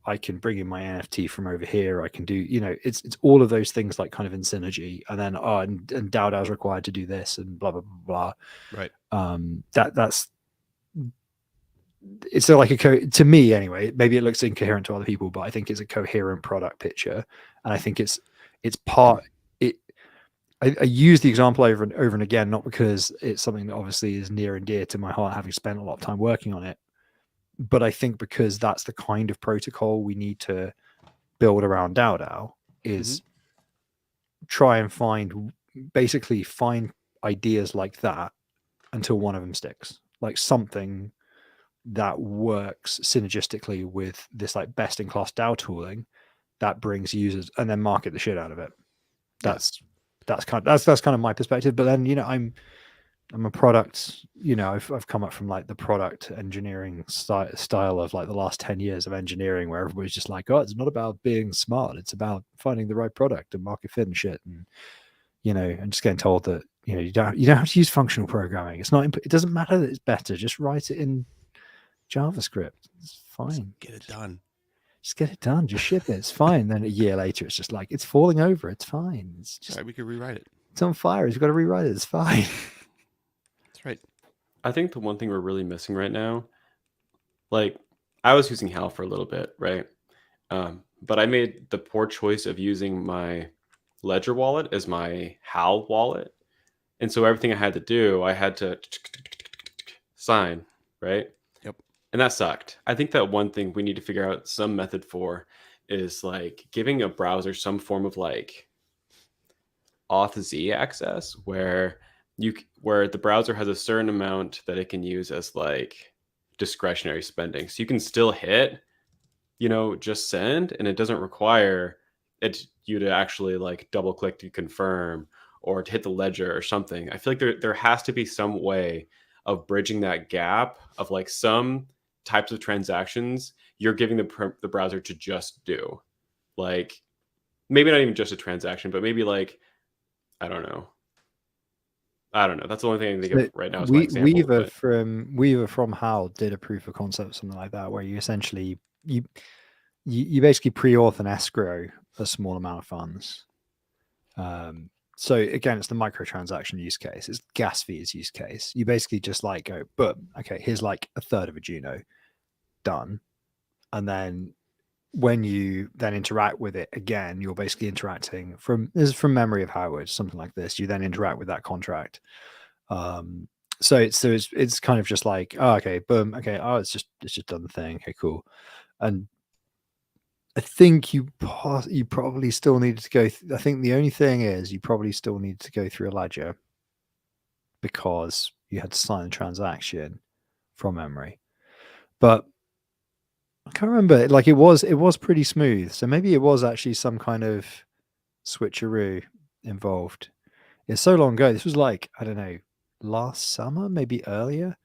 I can bring in my NFT from over here. I can do, it's all of those things like kind of in synergy. And then, and DAO is required to do this and blah, blah, blah, blah. Right. That's, it's like to me anyway, maybe it looks incoherent to other people, but I think it's a coherent product picture. And I think it's part, I use the example over and again, not because it's something that obviously is near and dear to my heart, having spent a lot of time working on it, but I think because that's the kind of protocol we need to build around DAO is try and find ideas like that until one of them sticks, like something that works synergistically with this like best in class DAO tooling that brings users, and then market the shit out of it. That's kind of my perspective. But then, I'm a product, I've come up from like the product engineering style of like the last 10 years of engineering, where everybody's just like, oh, it's not about being smart. It's about finding the right product and market fit and shit. And, and just getting told that, you don't have to use functional programming. It's not, it doesn't matter that it's better. Just write it in JavaScript. It's fine. Get it done. Just get it done. Just ship it. It's fine. Then a year later, it's just like, it's falling over. It's fine. It's just, right, we could rewrite it. It's on fire. You've got to rewrite it. It's fine. That's right. I think the one thing we're really missing right now, like I was using Howl for a little bit, right? But I made the poor choice of using my Ledger wallet as my Howl wallet. And so everything I had to do, I had to sign, right? Yep. And that sucked. I think that one thing we need to figure out some method for is like giving a browser some form of like Auth-Z access where the browser has a certain amount that it can use as like discretionary spending. So you can still hit, just send, and it doesn't require you to actually like double click to confirm or to hit the ledger or something. I feel like there has to be some way of bridging that gap of like some types of transactions you're giving the browser to just do. Like maybe not even just a transaction, but maybe like, I don't know. That's the only thing I can think of right now. Weaver from Howl did a proof of concept, something like that, where you essentially you basically pre-auth and escrow a small amount of funds. So again, it's the microtransaction use case. It's gas fees use case. You basically just like go, boom, okay, here's like a third of a Juno, done, and then when you then interact with it again, you're basically interacting from memory of how it works, something like this. You then interact with that contract. So it's kind of just like, oh, okay, boom, okay, oh, it's just done the thing. Okay, cool. And I think you probably still needed to go. I think the only thing is you probably still need to go through a ledger because you had to sign a transaction from memory. but I can't remember. Like it was pretty smooth. So maybe it was actually some kind of switcheroo involved. It's so long ago. This was like, I don't know, last summer, maybe earlier.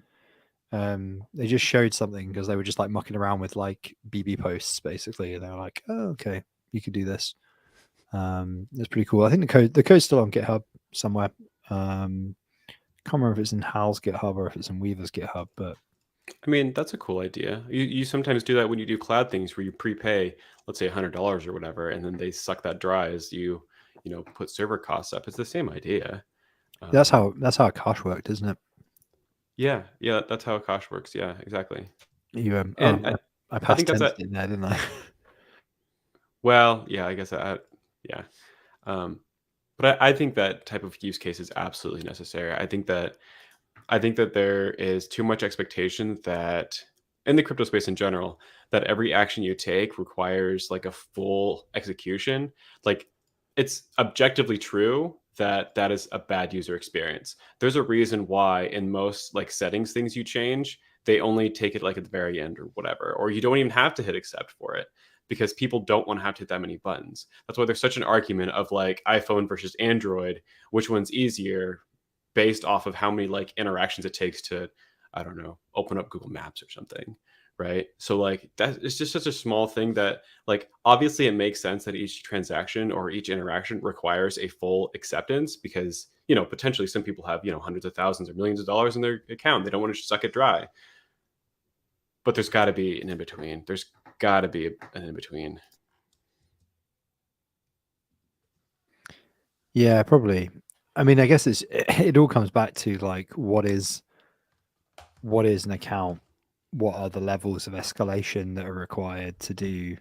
They just showed something because they were just like mucking around with like BB posts basically, and they were like, "Oh, okay, you could do this." It's pretty cool. I think the code's still on GitHub somewhere. Can't remember if it's in Hal's GitHub or if it's in Weaver's GitHub, but I mean, that's a cool idea. You sometimes do that when you do cloud things where you prepay, let's say $100 or whatever, and then they suck that dry as you put server costs up. It's the same idea. that's how Akash worked, isn't it? Yeah, that's how Akash works. Yeah, exactly. You And I passed think that's tense in there, didn't I? Well, yeah, I guess yeah. But I think that type of use case is absolutely necessary. I think that there is too much expectation that in the crypto space in general, that every action you take requires like a full execution. Like it's objectively true that that is a bad user experience. There's a reason why in most like settings things you change, they only take it like at the very end or whatever, or you don't even have to hit accept for it because people don't want to have to hit that many buttons. That's why there's such an argument of like iPhone versus Android, which one's easier based off of how many like interactions it takes to, I don't know, open up Google Maps or something, right? So like that it's just such a small thing that like obviously it makes sense that each transaction or each interaction requires a full acceptance because potentially some people have hundreds of thousands or millions of dollars in their account. They don't want to suck it dry. But there's got to be an in between. There's got to be an in between. Yeah, probably. I mean, I guess it all comes back to like what is an account? What are the levels of escalation that are required to do?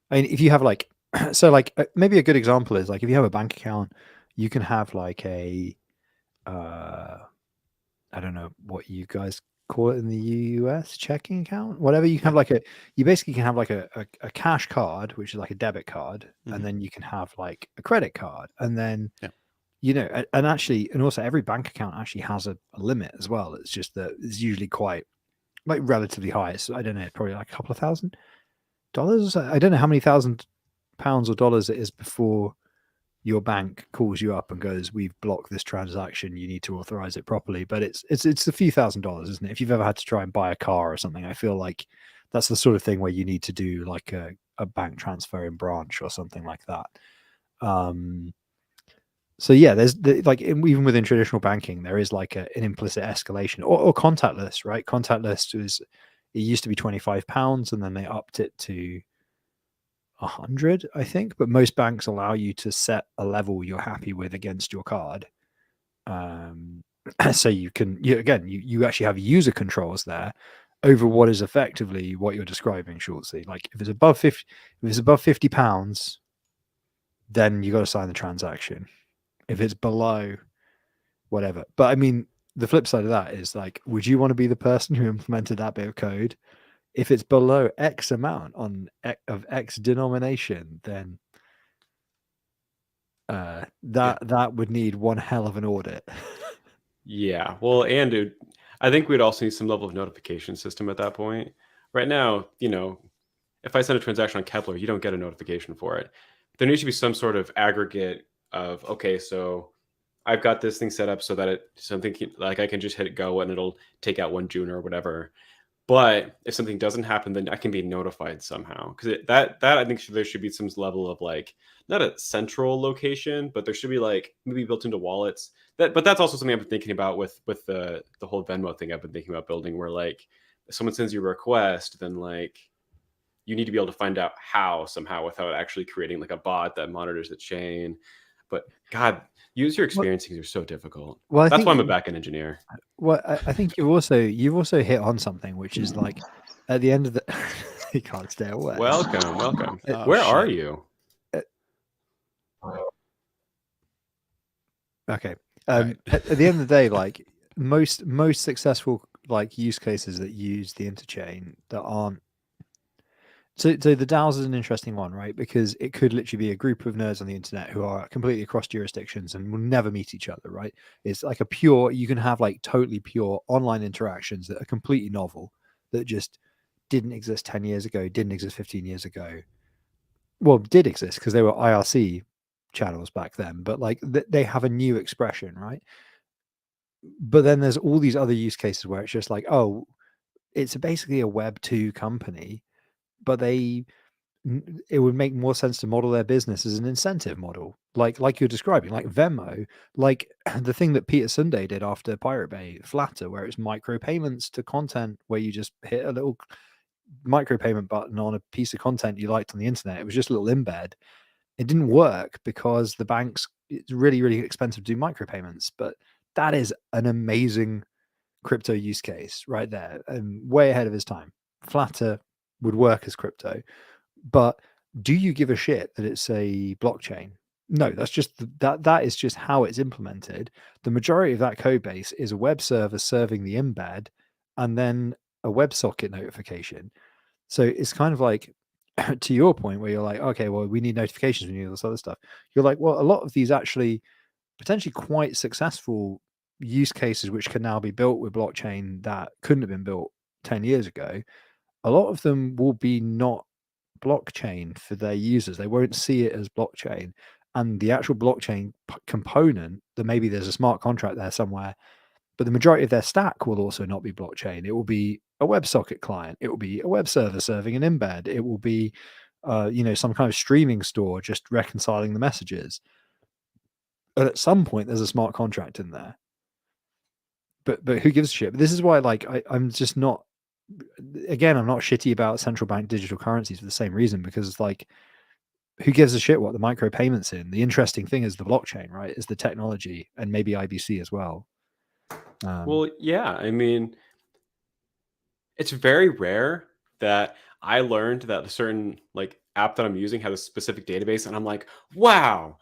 I mean, if you have like, so like maybe a good example is like if you have a bank account, you can have like a, I don't know what you guys call it in the US, checking account, whatever. You can have like you basically can have like a cash card, which is like a debit card, and then you can have like a credit card, and then and also every bank account actually has a limit as well. It's just that it's usually quite like relatively high. So I don't know, probably like a couple of $1,000. I don't know how many £1,000 or dollars it is before your bank calls you up and goes, "We've blocked this transaction. You need to authorize it properly." But it's a few $1,000s, isn't it? If you've ever had to try and buy a car or something, I feel like that's the sort of thing where you need to do like a bank transfer in branch or something like that. So yeah, there's even within traditional banking, there is like an implicit escalation or contactless, right? Contactless it used to be £25 and then they upped it to 100, I think. But most banks allow you to set a level you're happy with against your card. So you actually have user controls there over what is effectively what you're describing, Schultzy. Like if it's above £50, then you got to sign the transaction. If it's below whatever. But I mean, the flip side of that is like, would you want to be the person who implemented that bit of code? If it's below X amount of X denomination, then that would need one hell of an audit. Yeah. Well, and dude, I think we'd also need some level of notification system at that point. Right now, if I send a transaction on Kepler, you don't get a notification for it. There needs to be some sort of aggregate of, okay, so I've got this thing set up so that something like I can just hit go and it'll take out 1 June or whatever. But if something doesn't happen, then I can be notified somehow. Because that I think there should be some level of like, not a central location, but there should be like maybe built into wallets. But that's also something I've been thinking about with the whole Venmo thing I've been thinking about building, where like if someone sends you a request, then like you need to be able to find out how somehow without actually creating like a bot that monitors the chain. But God, user experience things are so difficult. Well, that's why I'm a backend engineer. Well, I think you've also hit on something, which is like at the end of the you can't stay away. Welcome. Oh, Where are shit. you? Okay. Right. At the end of the day, like most successful like use cases that use the interchain that aren't so the DAOs is an interesting one, right? Because it could literally be a group of nerds on the internet who are completely across jurisdictions and will never meet each other, right? It's like you can have like totally pure online interactions that are completely novel, that just didn't exist 10 years ago, didn't exist 15 years ago. Well, did exist because they were IRC channels back then, but like they have a new expression, right? But then there's all these other use cases where it's just like, oh, it's basically a Web 2 company, but it would make more sense to model their business as an incentive model, like you're describing, like Venmo, like the thing that Peter Sunday did after Pirate Bay, Flatter, where it's micropayments to content, where you just hit a little micropayment button on a piece of content you liked on the internet. It was just a little embed. It didn't work because the banks, it's really, really expensive to do micropayments. But that is an amazing crypto use case right there, and way ahead of his time. Flatter would work as crypto, but do you give a shit that it's a blockchain? No, that's just that is just how it's implemented. The majority of that code base is a web server serving the embed and then a WebSocket notification. So it's kind of like, to your point, where you're like, okay, well, we need notifications, we need all this other stuff. You're like, well, a lot of these actually potentially quite successful use cases, which can now be built with blockchain that couldn't have been built 10 years ago, a lot of them will be not blockchain for their users. They won't see it as blockchain. And the actual blockchain component, that maybe there's a smart contract there somewhere, but the majority of their stack will also not be blockchain. It will be a WebSocket client. It will be a web server serving an embed. It will be, some kind of streaming store just reconciling the messages. And at some point, there's a smart contract in there. But who gives a shit? But this is why, like, I'm just not. Again, I'm not shitty about central bank digital currencies for the same reason, because like, who gives a shit what the micropayments in? The interesting thing is the blockchain, right? Is the technology, and maybe IBC as well. Well, yeah, I mean, it's very rare that I learned that a certain like app that I'm using has a specific database, and I'm like, wow.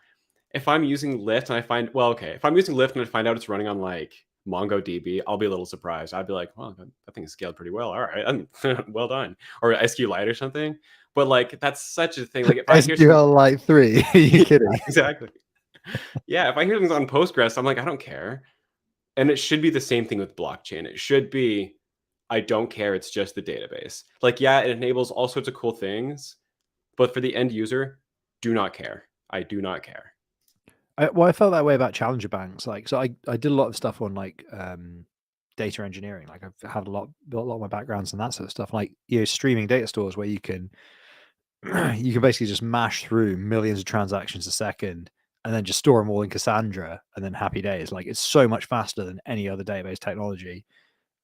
If I'm using Lyft and I find, well, okay, if I'm using Lyft and I find out it's running on like MongoDB, I'll be a little surprised. I'd be like, well, that thing is scaled pretty well. All right, well done. Or SQLite or something. But like, that's such a thing. Like, if I hear SQLite 3, are you kidding? exactly. Yeah, if I hear things on Postgres, I'm like, I don't care. And it should be the same thing with blockchain. It should be, I don't care. It's just the database. Like, yeah, it enables all sorts of cool things, but for the end user, do not care. I do not care. I felt that way about challenger banks. Like, so I did a lot of stuff on like data engineering. Like, I've had built a lot of my backgrounds and that sort of stuff. Like, streaming data stores where you can basically just mash through millions of transactions a second and then just store them all in Cassandra, and then happy days. Like, it's so much faster than any other database technology,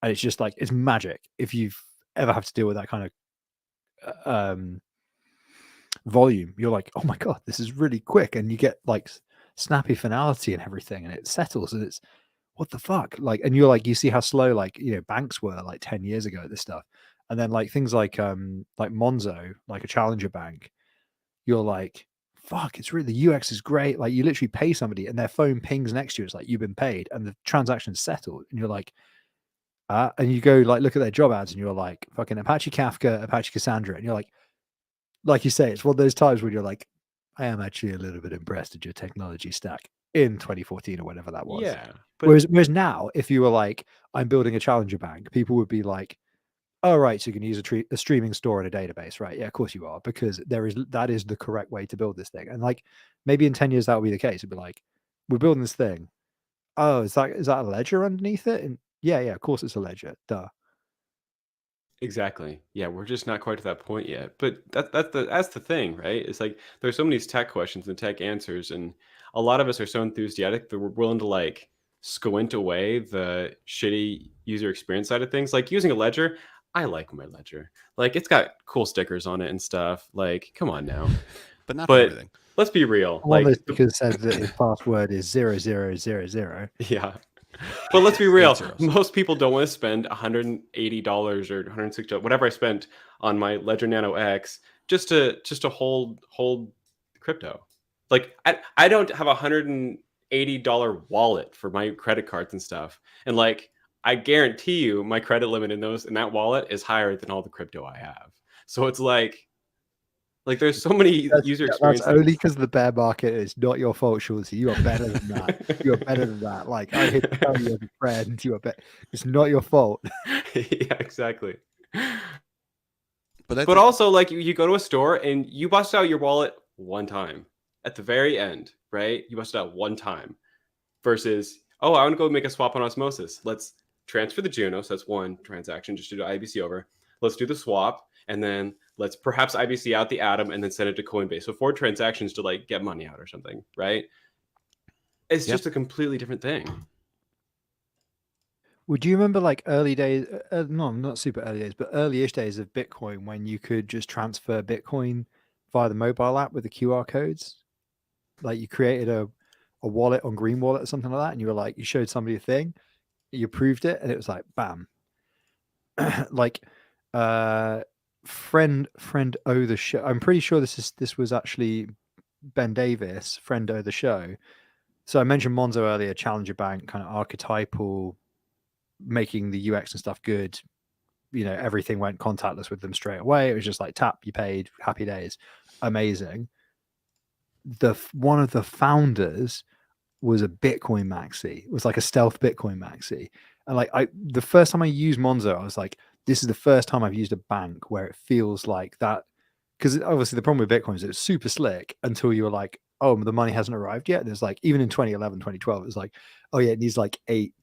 and it's just like, it's magic. If you've ever have to deal with that kind of volume, you're like, oh my god, this is really quick, and you get like snappy finality and everything, and it settles, and it's, what the fuck? Like, and you're like, you see how slow like banks were like 10 years ago at this stuff, and then like things like Monzo, like a challenger bank, you're like, fuck, it's really, the UX is great. Like, you literally pay somebody and their phone pings next to you, it's like, you've been paid, and the transaction's settled, and you're like, and you go like look at their job ads, and you're like, fucking Apache Kafka, Apache Cassandra, and you're like you say, it's one of those times when you're like, I am actually a little bit impressed at your technology stack in 2014 or whatever that was. Yeah. But Whereas now, if you were like, I'm building a challenger bank, people would be like, oh, right, so you can use a streaming store in a database, right? Yeah, of course you are, because that is the correct way to build this thing. And like, maybe in 10 years, that will be the case. It'd be like, we're building this thing. Oh, is that a ledger underneath it? And yeah, of course it's a ledger. Duh. exactly. Yeah, we're just not quite to that point yet. But that's the thing, right? It's like there's so many tech questions and tech answers, and a lot of us are so enthusiastic that we're willing to like squint away the shitty user experience side of things. Like using a ledger, I like my ledger. Like, it's got cool stickers on it and stuff. Like, come on now. But not for But everything. let's be real. One of Like, those stickers says that his password is 0000. yeah. But let's be real. Eight zeros. Most people don't want to spend $180 or $160, whatever I spent on my Ledger Nano X, just to hold crypto. Like, I don't have $180 wallet for my credit cards and stuff. And like, I guarantee you my credit limit in that wallet is higher than all the crypto I have. So it's like there's so many user experience. That's only because the bear market is not your fault, Schultz. You are better than that. You are better than that. Like, I hate to tell you as a friend, you are better. It's not your fault. Yeah, exactly. But that's But also, like, you go to a store and you bust out your wallet one time at the very end, right? You bust it out one time versus, oh, I want to go make a swap on Osmosis. Let's transfer the Juno. So that's one transaction, just do the IBC over. Let's do the swap. And then let's perhaps IBC out the Atom and then send it to Coinbase. So 4 transactions to like get money out or something, right? It's just a completely different thing. Would you remember like early days? No, not super early days, but early-ish days of Bitcoin when you could just transfer Bitcoin via the mobile app with the QR codes? Like you created a wallet on Green Wallet or something like that, and you were like, you showed somebody a thing, you approved it, and it was like, bam. Like, friend O the show. I'm pretty sure this was actually Ben Davis, friend O the show. So I mentioned Monzo earlier, Challenger Bank, kind of archetypal, making the UX and stuff good. You know, everything went contactless with them straight away. It was just like tap, you paid, happy days, amazing. One of the founders was a Bitcoin maxi. It was like a stealth Bitcoin maxi, and like the first time I used Monzo, I was like, this is the first time I've used a bank where it feels like that. Because obviously the problem with Bitcoin is it's super slick until you're like, oh, the money hasn't arrived yet. There's like, even in 2011, 2012, it was like, oh yeah, it needs like 8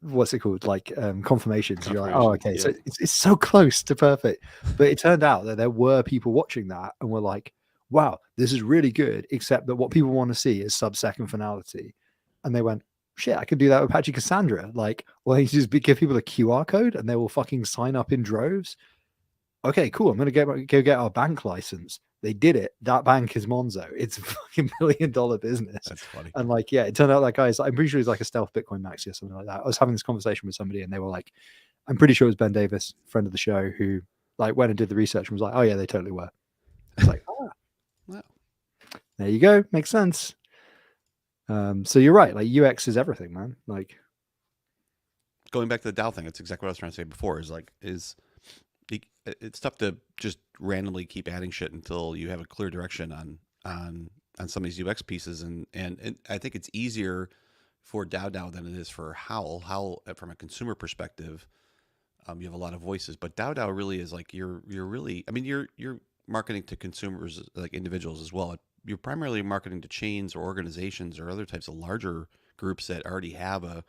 what's it called, like confirmations. You're like, oh okay, so it's so close to perfect. But it turned out that there were people watching that and were like, wow, this is really good, except that what people want to see is sub-second finality. And they went, shit, I could do that with Apache Cassandra. Like, well, you just give people a QR code and they will fucking sign up in droves. Okay, cool, I'm gonna go get our bank license. They did it. That bank is Monzo. It's a fucking $1 billion business. That's funny. And like, yeah, it turned out that guy's, I'm pretty sure he's like a stealth Bitcoin maxi or something like that. I was having this conversation with somebody and they were like, I'm pretty sure it was Ben Davis, friend of the show, who like went and did the research and was like, oh yeah, they totally were. I was like, oh, Wow. there you go. Makes sense. So you're right. Like UX is everything, man. Like Going back to the DAO thing, that's exactly what I was trying to say before. It's tough to just randomly keep adding shit until you have a clear direction on some of these UX pieces, and I think it's easier for DAO than it is for Howl. Howl, from a consumer perspective, you have a lot of voices, but DAO really is like you're really, I mean, you're marketing to consumers, like individuals as well. You're primarily marketing to chains or organizations or other types of larger groups that already have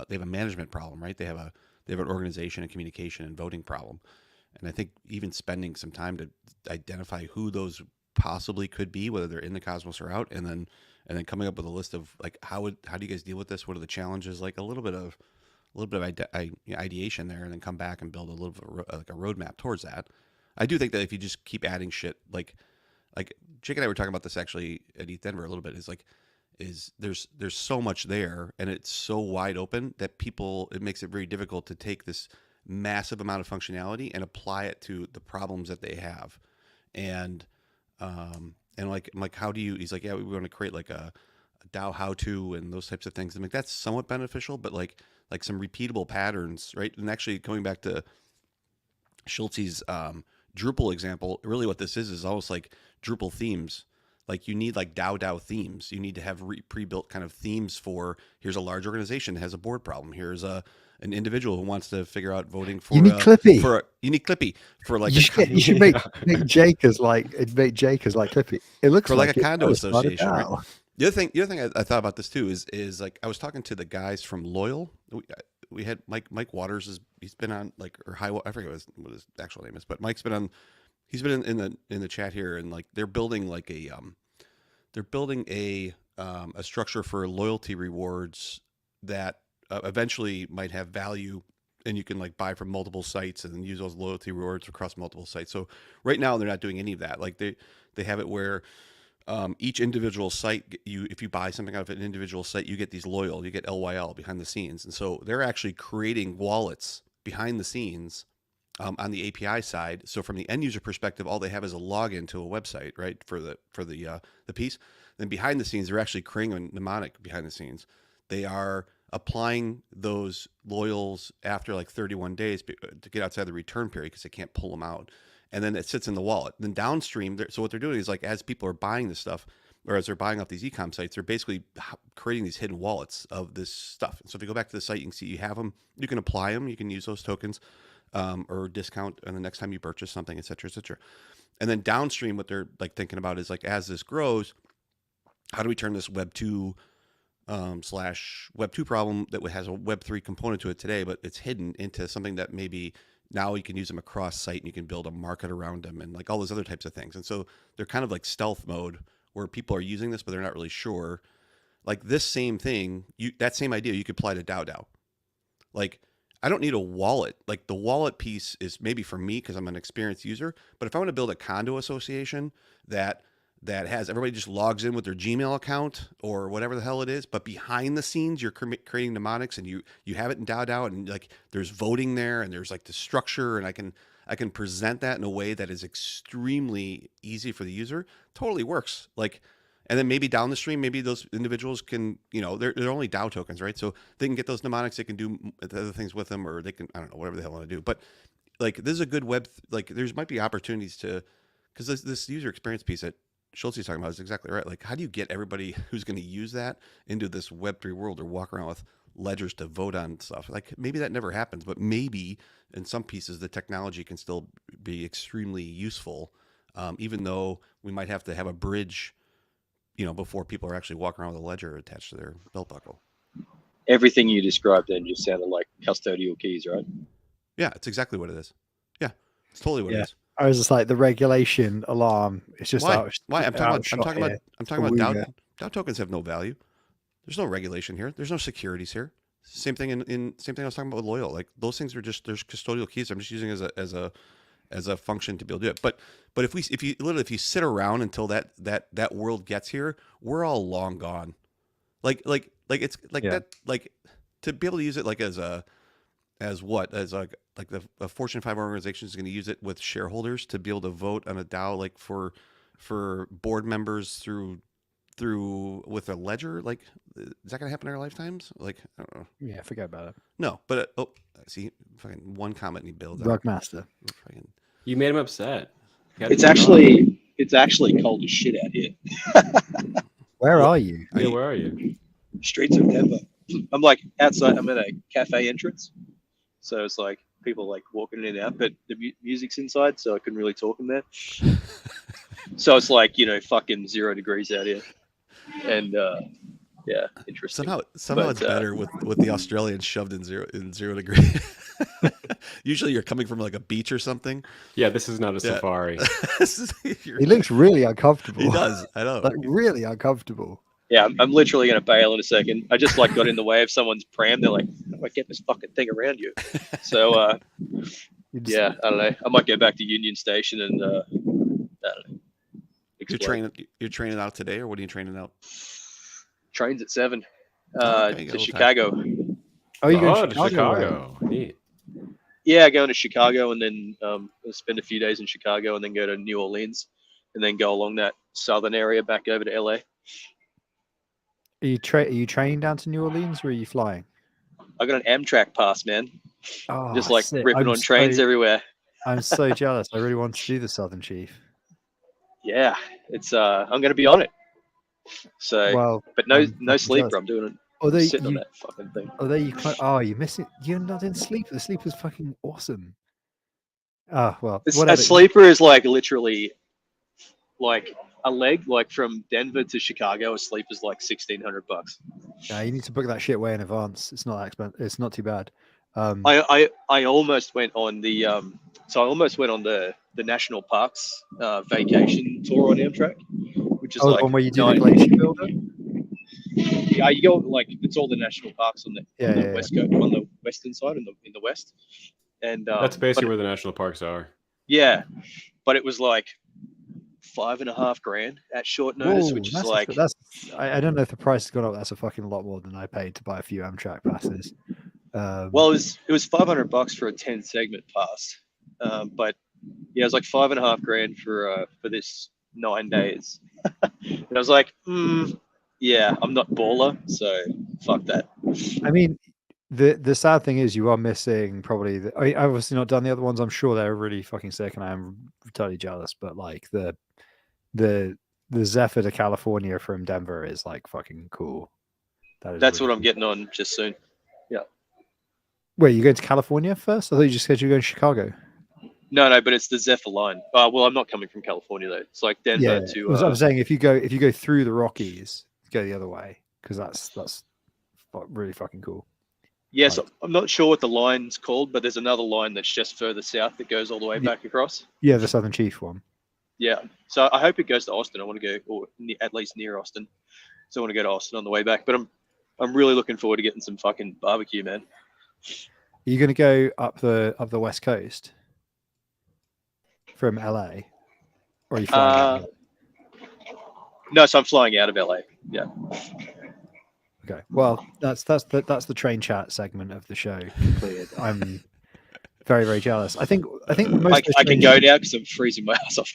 they have a management problem, right? They have an organization and communication and voting problem. And I think even spending some time to identify who those possibly could be, whether they're in the Cosmos or out, and then coming up with a list of like how do you guys deal with this? What are the challenges? Like a little bit of ideation there, and then come back and build a little bit like a roadmap towards that. I do think that if you just keep adding shit, like Jake and I were talking about this actually at ETH Denver a little bit, is there's so much there, and it's so wide open that it makes it very difficult to take this massive amount of functionality and apply it to the problems that they have. And like how do you, he's like, yeah, we want to create like a DAO how-to and those types of things. I'm like, that's somewhat beneficial, but like some repeatable patterns, right? And actually going back to Schultz's Drupal example, really what this is almost like Drupal themes. Like you need like DAO themes. You need to have pre-built kind of themes for, here's a large organization that has a board problem. Here's an individual who wants to figure out voting for Clippy. You need Clippy for like you should make Jake as like Clippy. It looks for like a condo it's association. Right? The other thing I thought about this too is like I was talking to the guys from Loyal. We had Mike Waters he's been on like, or I forget what his actual name is, but Mike's been on. He's been in the chat here, and like they're building like a structure for loyalty rewards that eventually might have value, and you can like buy from multiple sites and use those loyalty rewards across multiple sites. So right now they're not doing any of that. Like they have it where each individual site, if you buy something out of an individual site, you get these you get LYL behind the scenes, and so they're actually creating wallets behind the scenes. On the API side, so from the end user perspective, all they have is a login to a website, right? For the piece. Then behind the scenes, they're actually creating a mnemonic behind the scenes. They are applying those loyals after like 31 days to get outside the return period because they can't pull them out, and then it sits in the wallet. Then downstream, so what they're doing is like as people are buying this stuff, or as they're buying off these e-com sites, they're basically creating these hidden wallets of this stuff. And so if you go back to the site, you can see you have them. You can apply them. You can use those tokens. or discount on the next time you purchase something, et cetera, et cetera. And then downstream, what they're like thinking about is like, as this grows, how do we turn this Web 2 slash Web 2 problem that has a Web 3 component to it today, but it's hidden, into something that maybe now you can use them across site and you can build a market around them and like all those other types of things. And so they're kind of like stealth mode where people are using this, but they're not really sure. Like this same thing, that same idea you could apply to DAO. Like, I don't need a wallet. Like the wallet piece is maybe for me because I'm an experienced user. But if I want to build a condo association that has everybody just logs in with their Gmail account or whatever the hell it is, but behind the scenes you're creating mnemonics and you have it in DAO and like there's voting there and there's like the structure and I can present that in a way that is extremely easy for the user. Totally works. Like. And then maybe down the stream, maybe those individuals can, they're only DAO tokens, right? So they can get those mnemonics, they can do other things with them, or they can, I don't know, whatever the hell want to do. But like, this is a good there's might be opportunities because this user experience piece that Schultz is talking about is exactly right. Like, how do you get everybody who's going to use that into this Web3 world or walk around with ledgers to vote on stuff? Like, maybe that never happens, but maybe in some pieces, the technology can still be extremely useful, even though we might have to have a bridge before people are actually walking around with a ledger attached to their belt buckle. Everything you described then just sounded like custodial keys, right? Yeah, it's exactly what it is. Yeah, it's totally what it is. I was just like the regulation alarm. It's just why? I'm talking about Awooga. DAO tokens have no value. There's no regulation here. There's no securities here. Same thing same thing I was talking about with Loyal. Like those things are just, there's custodial keys. I'm just using as a function to be able to do it. But if you sit around until that world gets here, we're all long gone. Like it's like that, like to be able to use it like as a Fortune 5 organization is going to use it with shareholders to be able to vote on a DAO, like for board members through with a ledger. Like, is that going to happen in our lifetimes? Like, I don't know. Yeah, forget about it. No, but see, fucking one comment and he builds Rugmaster. You made him upset. It's actually cold as shit out here. Where are you? Yeah, where are you? Streets of Denver. I'm like outside. I'm at a cafe entrance, so it's like people like walking in and out, but the music's inside, so I couldn't really talk in there. So it's like fucking 0 degrees out here, and yeah, interesting. Somehow it's better with the Australians shoved in zero degree. Usually you're coming from like a beach or something. Yeah, this is not a safari. He looks really uncomfortable. He does. I know. Like really uncomfortable. Yeah, I'm literally going to bail in a second. I just got in the way of someone's pram. They're like, how do I get this fucking thing around you? So, yeah, I don't know. I might go back to Union Station and, I don't know. You're training out today, or what are you training out? Trains at 7 okay, to Chicago. Oh, you're going to Chicago. Neat. Yeah, going to Chicago and then spend a few days in Chicago and then go to New Orleans and then go along that southern area back over to LA. Are you training down to New Orleans, or are you flying? I got an Amtrak pass, man. Oh, just like sick. ripping on trains everywhere. I'm so jealous. I really want to do the Southern Chief. Yeah, it's I'm going to be on it. So, but no sleeper. I'm doing it. Sitting on that fucking thing. Although you miss it. You're not in sleep. The sleep is fucking awesome. Oh well. A sleeper is like literally like a leg, like from Denver to Chicago. A sleep is like $1,600. Yeah, you need to book that shit way in advance. It's not that expensive. It's not too bad. I almost went on the the national parks vacation tour on Amtrak, which is like the one where you do the glacier builder. Yeah, you go like it's all the national parks on the west coast, on the western side in the west, and that's basically where the national parks are. Yeah, but it was like $5,500 at short notice, which is like I don't know if the price has gone up. That's a fucking lot more than I paid to buy a few Amtrak passes. Well, it was $500 for a 10 segment pass, but yeah, it was like $5,500 for this 9 days. And I was like, yeah, I'm not baller, so fuck that. I mean, the sad thing is you are missing probably. I've obviously not done the other ones. I'm sure they're really fucking sick, and I'm totally jealous. But like the Zephyr to California from Denver is like fucking cool. That's really what I'm getting on just soon. Yeah. Wait, you going to California first? I thought you just said you were going to Chicago. No, but it's the Zephyr line. Well, I'm not coming from California though. It's like Denver to. I'm saying if you go through the Rockies, go the other way because that's really fucking cool. Yes, I'm not sure what the line's called, but there's another line that's just further south that goes all the way back across. Yeah, the Southern Chief one. Yeah, so I hope it goes to Austin. I want to go, or at least near Austin. So I want to go to Austin on the way back. But I'm really looking forward to getting some fucking barbecue, man. Are you going to go up the West Coast from LA, or are you flying? No, so I'm flying out of LA. Yeah. Okay. Well, that's the train chat segment of the show completed. I'm very, very jealous. I think most I can go now because I'm freezing my ass off.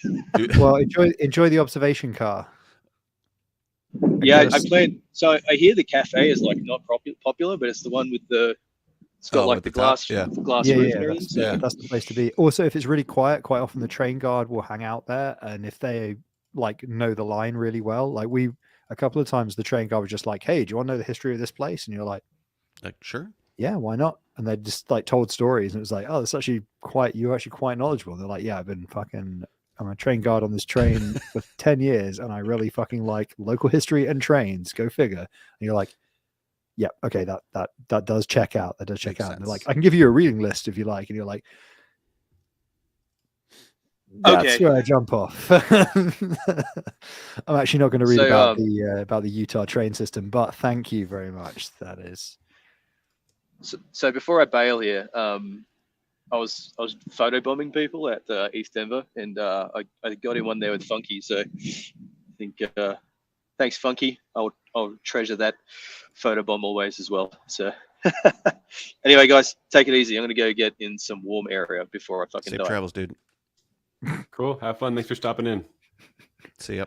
Well, enjoy the observation car. Yeah, I played. So I hear the cafe is like not popular, but it's the one with the. It's got like the glass, roof and everything. So. That's the place to be. Also, if it's really quiet, quite often the train guard will hang out there, and if they like know the line really well, like a couple of times the train guard was just like, "Hey, do you want to know the history of this place?" And you're like, sure, yeah, why not? And they just like told stories, and it was like, "Oh, you're actually quite knowledgeable." And they're like, "Yeah, I'm a train guard on this train for 10 years, and I really fucking like local history and trains. Go figure." And you're like, yeah, okay, that does check out. That does check out. And they're like, I can give you a reading list if you like. And you're like, that's where I jump off. I'm actually not going to read about the Utah train system, but thank you very much. That is. So before I bail here, I was photobombing people at East Denver, and I got in one there with Funky. So I think thanks, Funky. I'll treasure that photobomb always as well. So anyway, guys, take it easy. I'm gonna go get in some warm area before I fucking die. Safe travels, dude. Cool. Have fun. Thanks for stopping in. See ya.